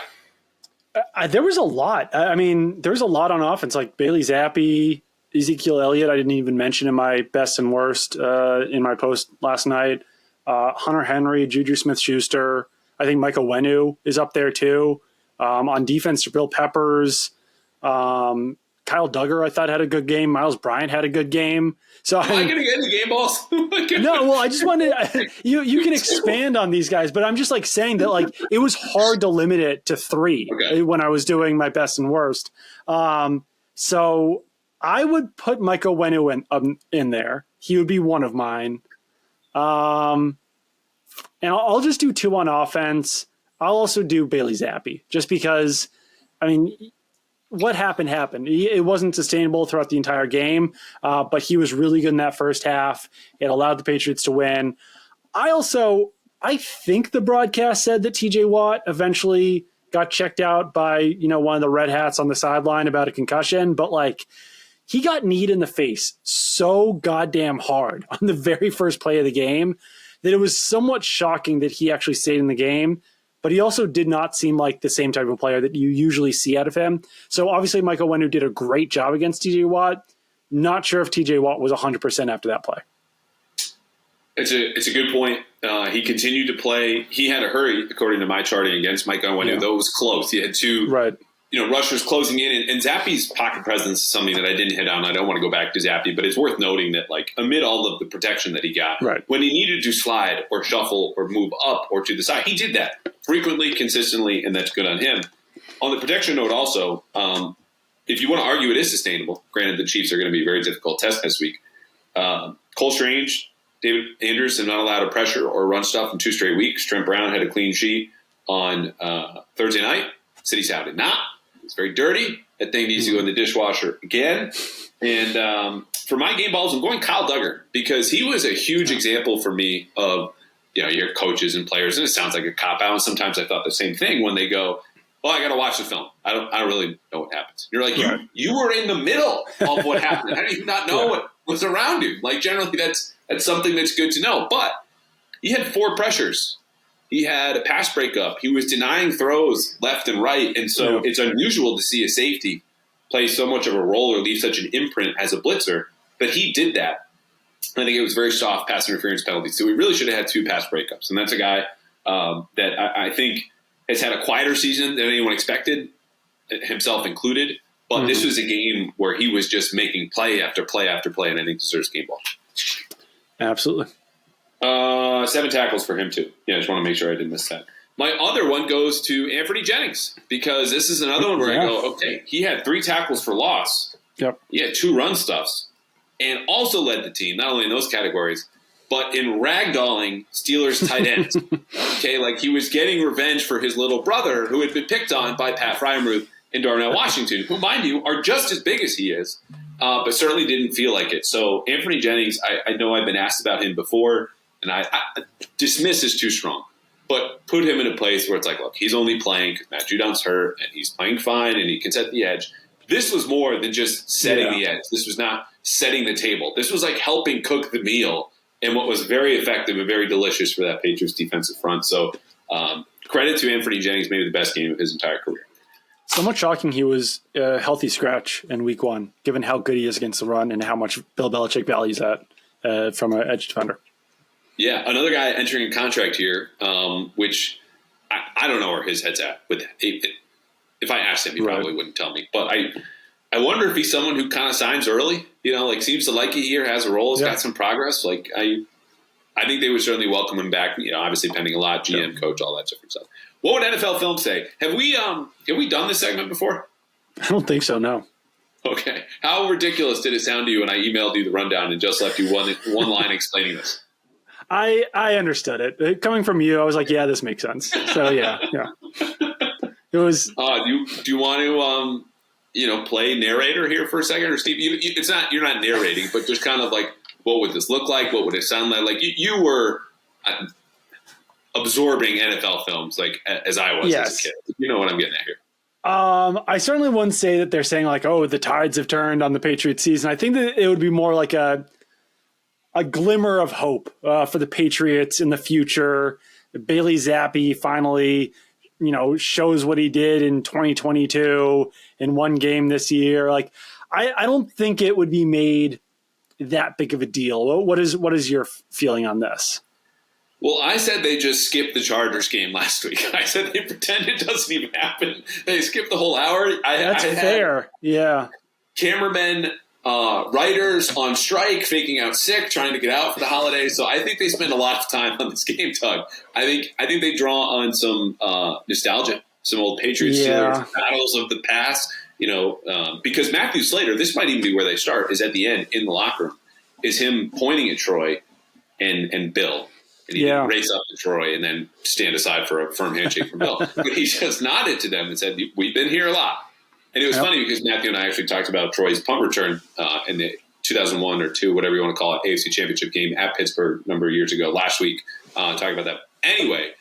There was a lot. I mean, there was a lot on offense, like Bailey Zappe, Ezekiel Elliott. I didn't even mention in my best and worst in my post last night. Hunter Henry, Juju Smith-Schuster. I think Michael Wenu is up there too. On defense, Bill Peppers. Kyle Duggar, I thought, had a good game. Miles Bryant had a good game. So Am I going to get any game balls? No, well, I just wanted you can expand on these guys, but I'm just like saying that like it was hard to limit it to 3 when I was doing my best and worst. So I would put Michael Wenu in there. He would be one of mine. And I'll just do 2 on offense. I'll also do Bailey Zappe just because, I mean, what happened. It wasn't sustainable throughout the entire game, but he was really good in that first half. It allowed the Patriots to win. I think the broadcast said that TJ Watt eventually got checked out by, one of the red hats on the sideline about a concussion, but like he got kneed in the face so goddamn hard on the very first play of the game that it was somewhat shocking that he actually stayed in the game. But he also did not seem like the same type of player that you usually see out of him. So obviously Michael Wenu did a great job against TJ Watt. Not sure if TJ Watt was 100% after that play. It's a good point. He continued to play. He had a hurry, according to my charting, against Michael Wenu, though it was close. He had 2 rushers closing in. And Zappe's pocket presence is something that I didn't hit on. I don't want to go back to Zappe, but it's worth noting that, like, amid all of the protection that he got, when he needed to slide or shuffle or move up or to the side, he did that frequently, consistently, and that's good on him. On the protection note also, if you want to argue it is sustainable, granted the Chiefs are going to be a very difficult test this week, Cole Strange, David Andrews have not allowed a pressure or run stuff in 2 straight weeks. Trent Brown had a clean sheet on Thursday night. City South did not. It's very dirty. That thing needs to go in the dishwasher again. And for my game balls, I'm going Kyle Duggar because he was a huge example for me of, your coaches and players. And it sounds like a cop-out. And sometimes I thought the same thing when they go, well, I got to watch the film. I don't really know what happens. You're like, you were in the middle of what happened. How do you not know what was around you? Like, generally, that's something that's good to know. But he had 4 pressures. He had a pass breakup. He was denying throws left and right. And so it's unusual to see a safety play so much of a role or leave such an imprint as a blitzer. But he did that. I think it was very soft pass interference penalties. So we really should have had 2 pass breakups. And that's a guy that I think has had a quieter season than anyone expected, himself included. But this was a game where he was just making play after play after play, and I think deserves game ball. Absolutely. 7 tackles for him, too. Yeah, I just want to make sure I didn't miss that. My other one goes to Anthony Jennings because this is another one where I go, okay, he had 3 tackles for loss. Yep. He had 2 run stuffs and also led the team, not only in those categories, but in ragdolling Steelers tight ends. Okay, like he was getting revenge for his little brother who had been picked on by Pat Frymuth and Darnell Washington, who, mind you, are just as big as he is, but certainly didn't feel like it. So Anthony Jennings, I know I've been asked about him before, and I dismiss is too strong, but put him in a place where it's like, look, he's only playing because Matt Judon's hurt, and he's playing fine, and he can set the edge. This was more than just setting the edge. This was not setting the table. This was like helping cook the meal, and what was very effective and very delicious for that Patriots defensive front. So credit to Anthony Jennings, maybe the best game of his entire career. Somewhat shocking he was a healthy scratch in week 1, given how good he is against the run and how much Bill Belichick values that from an edge defender. Yeah, another guy entering a contract here, which I don't know where his head's at. If I asked him, he probably wouldn't tell me. But I wonder if he's someone who kind of signs early, like seems to like it here, has a role, has got some progress. Like I think they would certainly welcome him back, obviously pending a lot, GM, coach, all that different stuff. What would NFL Film say? Have we done this segment before? I don't think so, no. Okay. How ridiculous did it sound to you when I emailed you the rundown and just left you one line explaining this? I understood it. Coming from you, I was like, yeah, this makes sense. So, yeah. It was. Do you want to, play narrator here for a second? Or, Steve, you're not narrating, but just kind of like, what would this look like? What would it sound like? Like, you were absorbing NFL films like as I was as a kid. You know what I'm getting at here. I certainly wouldn't say that they're saying like, oh, the tides have turned on the Patriots season. I think that it would be more like a glimmer of hope for the Patriots in the future. Bailey Zappe finally shows what he did in 2022 in one game this year. Like, I don't think it would be made that big of a deal. What is your feeling on this? Well, I said they just skipped the Chargers game last week. I said they pretend it doesn't even happen. They skipped the whole hour. That's fair. Yeah. Cameramen, writers on strike, faking out sick, trying to get out for the holidays. So I think they spend a lot of time on this game, Tug. I think they draw on some nostalgia, some old Patriots Steelers battles of the past. Because Matthew Slater, this might even be where they start, is at the end in the locker room, is him pointing at Troy and Bill. And he didn't race up to Troy and then stand aside for a firm handshake from Bill. But he just nodded to them and said, "We've been here a lot." And it was funny because Matthew and I actually talked about Troy's punt return in the 2001 or 2, whatever you want to call it, AFC Championship game at Pittsburgh a number of years ago, last week, talking about that. Anyway,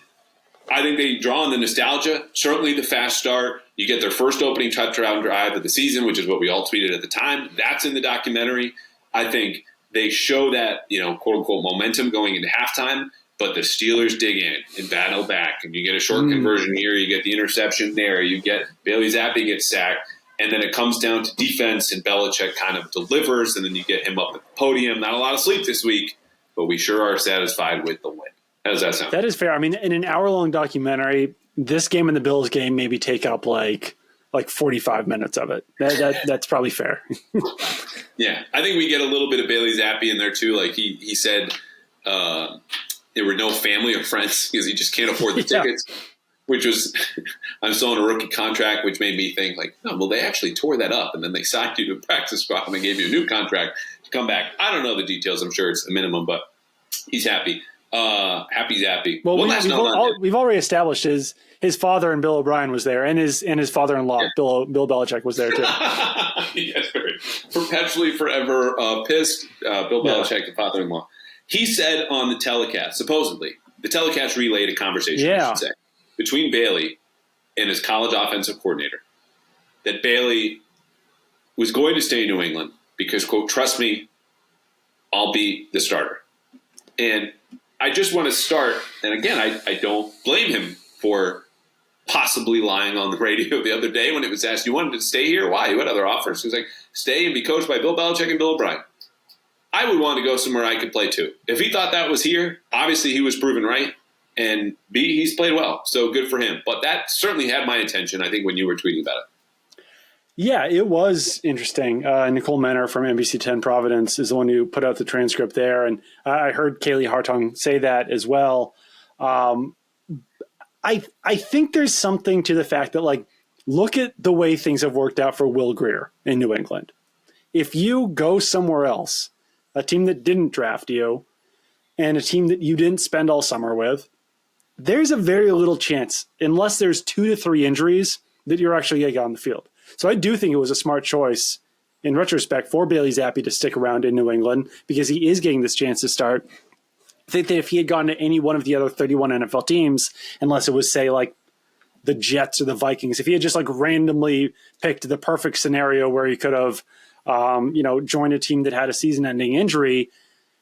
I think they draw on the nostalgia, certainly the fast start. You get their first opening touchdown drive of the season, which is what we all tweeted at the time. That's in the documentary. I think they show that, quote-unquote momentum going into halftime, but the Steelers dig in and battle back, and you get a short conversion here, you get the interception there, you get Bailey Zappe gets sacked, and then it comes down to defense, and Belichick kind of delivers, and then you get him up at the podium. Not a lot of sleep this week, but we sure are satisfied with the win. How does that sound? That is fair. I mean, in an hour-long documentary, this game and the Bills game maybe take up like 45 minutes of it. That's probably fair. Yeah, I think we get a little bit of Bailey Zappe in there too. Like he said, there were no family or friends because he just can't afford the tickets. Which was, I'm still on a rookie contract, which made me think they actually tore that up and then they signed you to a practice squad and they gave you a new contract to come back. I don't know the details. I'm sure it's a minimum, but he's happy. Happy Zappe. Well, we've already established his father and Bill O'Brien was there, and his father-in-law Bill Belichick was there too. Yes, perpetually forever pissed. Bill Belichick, the father-in-law. He said on the telecast, supposedly the telecast relayed a conversation, I should say, between Bailey and his college offensive coordinator, that Bailey was going to stay in New England because, quote, "Trust me, I'll be the starter." And I just want to start, and again, I don't blame him for possibly lying on the radio the other day when it was asked, "You wanted to stay here? Why? You had other offers." He was like, "Stay and be coached by Bill Belichick and Bill O'Brien." I would want to go somewhere I could play too. If he thought that was here, obviously he was proven right, and B, he's played well, so good for him. But that certainly had my attention, I think, when you were tweeting about it. Yeah, it was interesting. Nicole Menner from NBC 10 Providence is the one who put out the transcript there, and I heard Kaylee Hartung say that as well. I think there's something to the fact that, look at the way things have worked out for Will Grier in New England. If you go somewhere else, a team that didn't draft you, and a team that you didn't spend all summer with, there's a very little chance, unless there's 2 to 3 injuries, that you're actually going to get on the field. So I do think it was a smart choice, in retrospect, for Bailey Zappe to stick around in New England because he is getting this chance to start. I think that if he had gone to any one of the other 31 NFL teams, unless it was, say, the Jets or the Vikings, if he had just randomly picked the perfect scenario where he could have joined a team that had a season-ending injury,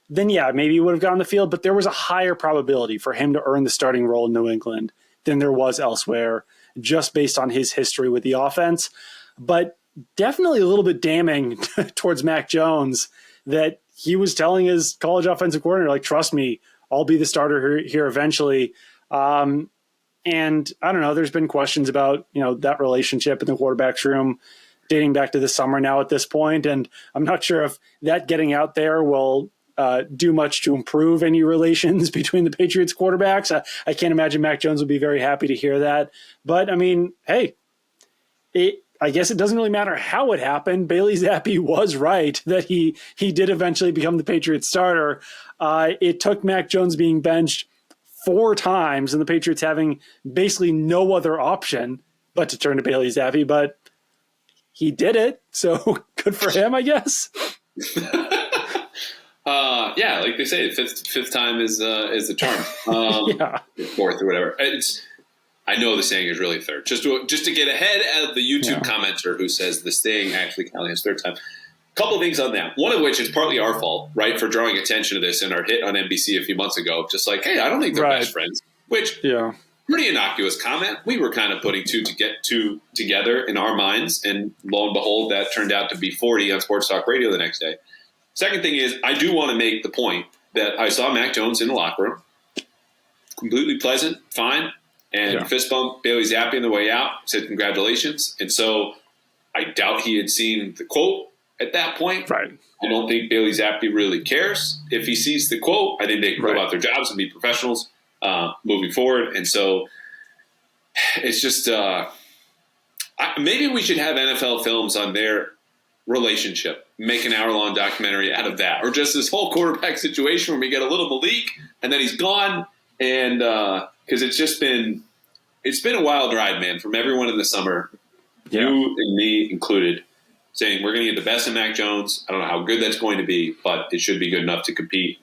then maybe he would have gotten the field. But there was a higher probability for him to earn the starting role in New England than there was elsewhere, just based on his history with the offense. But definitely a little bit damning towards Mac Jones that he was telling his college offensive coordinator, "Trust me, I'll be the starter here eventually." And I don't know, there's been questions about, that relationship in the quarterback's room dating back to the summer now at this point. And I'm not sure if that getting out there will do much to improve any relations between the Patriots quarterbacks. I can't imagine Mac Jones would be very happy to hear that. But, I mean, hey, I guess it doesn't really matter how it happened. Bailey Zappe was right that he did eventually become the Patriots starter. It took Mac Jones being benched 4 times and the Patriots having basically no other option but to turn to Bailey Zappe. But he did it, so good for him, I guess. Like they say, fifth time is the charm. Fourth or whatever. I know the saying is really third. Just to get ahead of the YouTube commenter who says this thing actually Callahan's third time. Couple of things on that. One of which is partly our fault, right, for drawing attention to this in our hit on NBC a few months ago. Just hey, I don't think they're best friends. Which pretty innocuous comment. We were kind of putting two together in our minds, and lo and behold, that turned out to be 40 on Sports Talk Radio the next day. Second thing is, I do want to make the point that I saw Mac Jones in the locker room, completely pleasant, fine, and fist bump Bailey Zappe on the way out, said congratulations. And so I doubt he had seen the quote at that point. Right. I don't think Bailey Zappe really cares if he sees the quote. I think they can go about their jobs and be professionals moving forward. And so it's just maybe we should have NFL films on their relationship, make an hour-long documentary out of that, or just this whole quarterback situation where we get a little Malik and then he's gone. And because it's been a wild ride, man, from everyone in the summer, you and me included, saying we're going to get the best of Mac Jones. I don't know how good that's going to be, but it should be good enough to compete.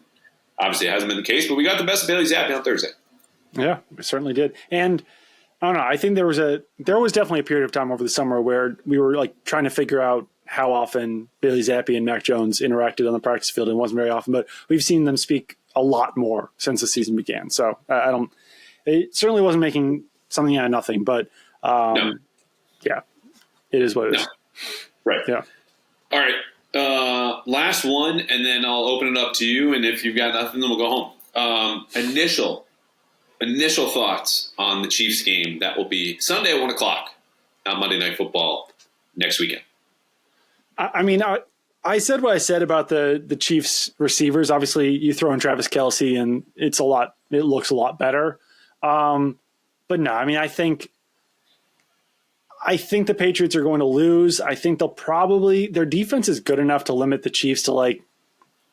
Obviously, it hasn't been the case, but we got the best of Bailey Zappe on Thursday. Yeah, we certainly did. And I don't know. I think there was definitely a period of time over the summer where we were like trying to figure out how often Bailey Zappe and Mac Jones interacted on the practice field. It wasn't very often, but we've seen them speak a lot more since the season began. So it certainly wasn't making something out of nothing, but yeah, it is what it is. Right. Yeah. All right. Last one, and then I'll open it up to you. And if you've got nothing, then we'll go home. Initial thoughts on the Chiefs game. That will be Sunday at 1 o'clock, not Monday Night Football next weekend. I mean, I said what I said about the Chiefs receivers. Obviously, you throw in Travis Kelce, and it looks a lot better. But no, I mean, I think the Patriots are going to lose. I think their defense is good enough to limit the Chiefs to like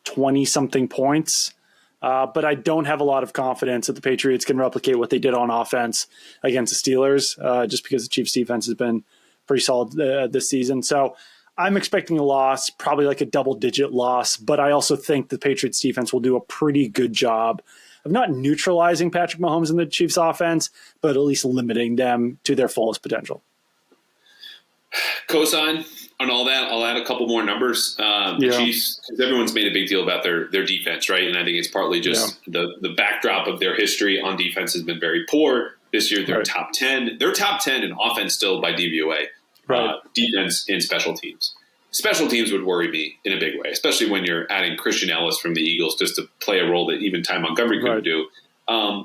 20-something points. But I don't have a lot of confidence that the Patriots can replicate what they did on offense against the Steelers, just because the Chiefs defense has been pretty solid this season. So I'm expecting a loss, probably like a double-digit loss, but I also think the Patriots defense will do a pretty good job of not neutralizing Patrick Mahomes and the Chiefs offense, but at least limiting them to their fullest potential. Cosign on all that. I'll add a couple more numbers. The Chiefs, because everyone's made a big deal about their defense, right? And I think it's partly just the backdrop of their history on defense has been very poor. This year they're top 10. They're top 10 in offense still by DVOA. Defense and special teams. Special teams would worry me in a big way, especially when you're adding Christian Ellis from the Eagles just to play a role that even Ty Montgomery couldn't do. I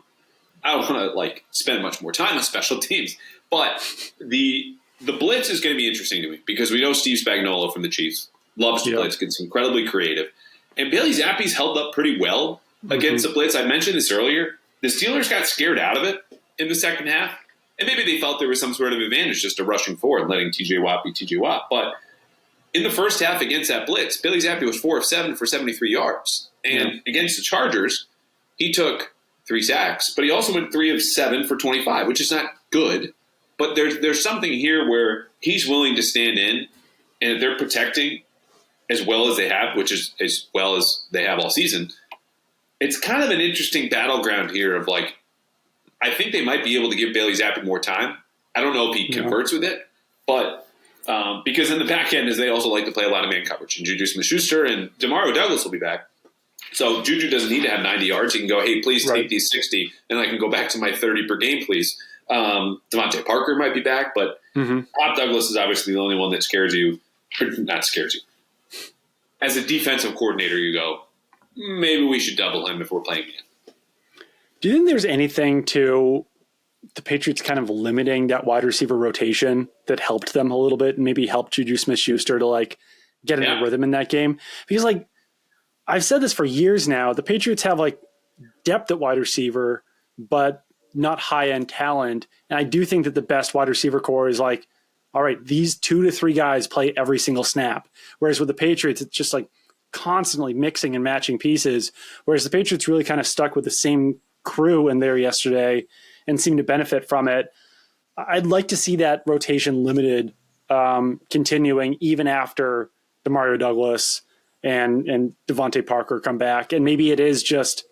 don't want to spend much more time on special teams, but the blitz is going to be interesting to me because we know Steve Spagnuolo from the Chiefs loves to blitz, gets incredibly creative, and Bailey Zappe's held up pretty well against the blitz. I mentioned this earlier. The Steelers got scared out of it in the second half. And maybe they felt there was some sort of advantage just to rushing forward, letting TJ Watt be TJ Watt. But in the first half against that blitz, Bailey Zappe was 4 of 7 for 73 yards. And against the Chargers, he took 3 sacks, but he also went 3 of 7 for 25, which is not good. But there's something here where he's willing to stand in, and if they're protecting as well as they have, which is as well as they have all season, it's kind of an interesting battleground here of I think they might be able to give Bailey Zappe more time. I don't know if he converts with it, but because in the back end is they also like to play a lot of man coverage. And Juju Smith-Schuster and Demario Douglas will be back. So Juju doesn't need to have 90 yards. He can go, hey, please take these 60, and I can go back to my 30 per game, please. Devontae Parker might be back, but Bob Douglas is obviously the only one that scares you. Not scares you. As a defensive coordinator, you go, maybe we should double him if we're playing man. Do you think there's anything to the Patriots kind of limiting that wide receiver rotation that helped them a little bit and maybe helped Juju Smith-Schuster to get in a rhythm in that game? Because I've said this for years now, the Patriots have depth at wide receiver, but not high end talent. And I do think that the best wide receiver core is all right, these 2 to 3 guys play every single snap. Whereas with the Patriots, it's just constantly mixing and matching pieces. Whereas the Patriots really kind of stuck with the same crew in there yesterday and seem to benefit from it. I'd like to see that rotation limited, continuing even after Demario Douglas and Devontae Parker come back. And maybe it is just,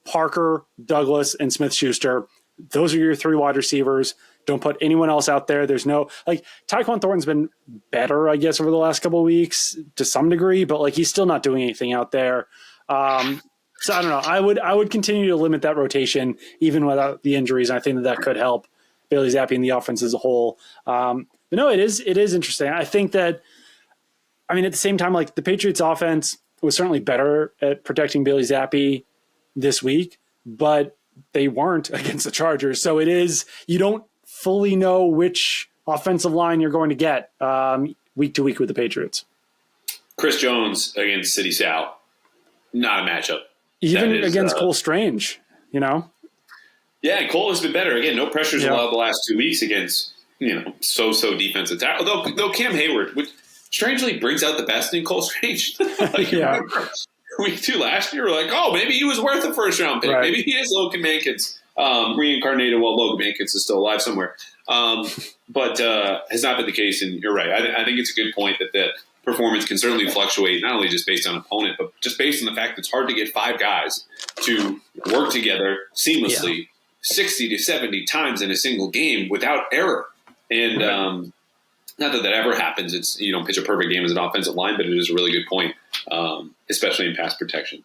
Parker, Douglas, and Smith-Schuster. Those are your 3 wide receivers. Don't put anyone else out there. There's no Tyquan Thornton's been better, I guess, over the last couple of weeks to some degree, but he's still not doing anything out there. So I don't know. I would continue to limit that rotation even without the injuries. And I think that could help Bailey Zappe and the offense as a whole. But no, it is interesting. I think that, I mean, at the same time, like the Patriots offense was certainly better at protecting Bailey Zappe this week, but they weren't against the Chargers. So it is, you don't fully know which offensive line you're going to get week to week with the Patriots. Chris Jones against City Sal, not a matchup. Even against Cole Strange, you know? Yeah, and Cole has been better. Again, no pressures allowed the last 2 weeks against, so-so defensive tackle. Though Cam Hayward, which strangely brings out the best in Cole Strange. Remember, week 2 last year, we're like, oh, maybe he was worth a first-round pick. Right. Maybe he is Logan Mankins reincarnated while Logan Mankins is still alive somewhere. But has not been the case, and you're right. I think it's a good point that performance can certainly fluctuate, not only just based on opponent, but just based on the fact that it's hard to get 5 guys to work together seamlessly 60 to 70 times in a single game without error. And not that ever happens. It's you don't pitch a perfect game as an offensive line, but it is a really good point, especially in pass protection.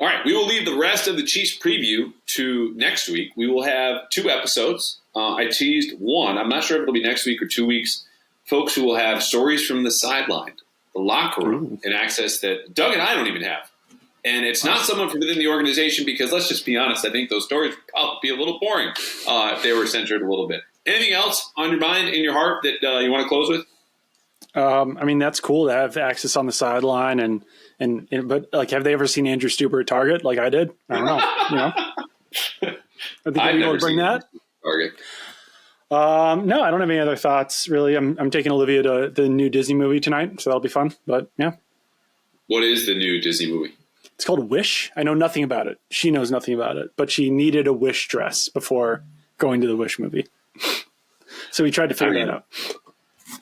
All right, we will leave the rest of the Chiefs preview to next week. We will have 2 episodes. I teased one. I'm not sure if it'll be next week or 2 weeks. Folks who will have stories from the sideline, the locker room, and access that Doug and I don't even have. And it's not someone from within the organization because, let's just be honest, I think those stories would probably be a little boring if they were centered a little bit. Anything else on your mind, in your heart, that you want to close with? I mean, that's cool to have access on the sideline, but like, have they ever seen Andrew Stuber at Target like I did? I don't know. I think I've never bring that. Target. No, I don't have any other thoughts really. I'm taking Olivia to the new Disney movie tonight, so that'll be fun. But yeah. What is the new Disney movie? It's called Wish. I know nothing about it. She knows nothing about it, but she needed a Wish dress before going to the Wish movie. So we tried to figure that out.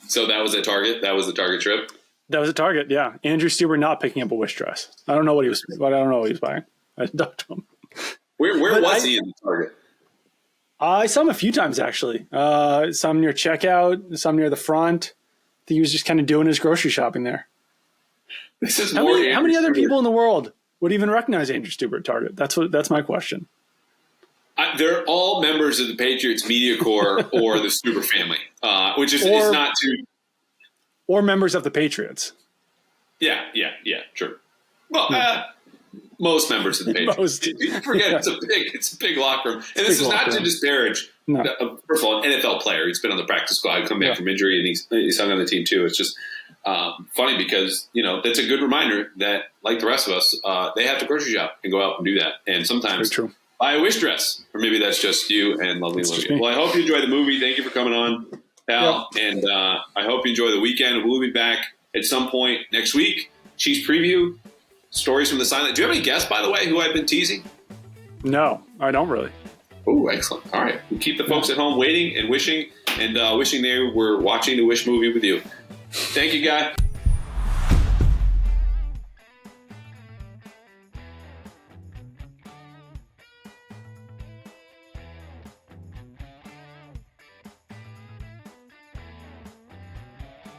So that was at Target? That was the Target trip? That was at Target, yeah. Andrew Stuber not picking up a Wish dress. I don't know what he was buying. I talked to him. Where was he in the Target? I saw him a few times, actually. Some near checkout, some near the front. I think he was just kind of doing his grocery shopping there. This is how many other people in the world would even recognize Andrew Stuber at Target? That's my question. They're all members of the Patriots media corps or the Stuber family, which is not too... Or members of the Patriots. Yeah, sure. Well, most members of the Patriots. Forget it's a big locker room. And this is not to disparage, first of all, an NFL player. He's been on the practice squad, come back from injury, and he's hung on the team too. It's just funny because, that's a good reminder that, like the rest of us, they have to grocery shop and go out and do that. And sometimes buy a Wish dress. Or maybe that's just you and lovely Olivia. Well, I hope you enjoyed the movie. Thank you for coming on, pal. Yep. And I hope you enjoy the weekend. We'll be back at some point next week. Chiefs preview. Stories from the sideline. Do you have any guests, by the way, who I've been teasing? No, I don't really. Oh, excellent. All right. We'll keep the folks at home waiting and wishing they were watching the Wish movie with you. Thank you, guy.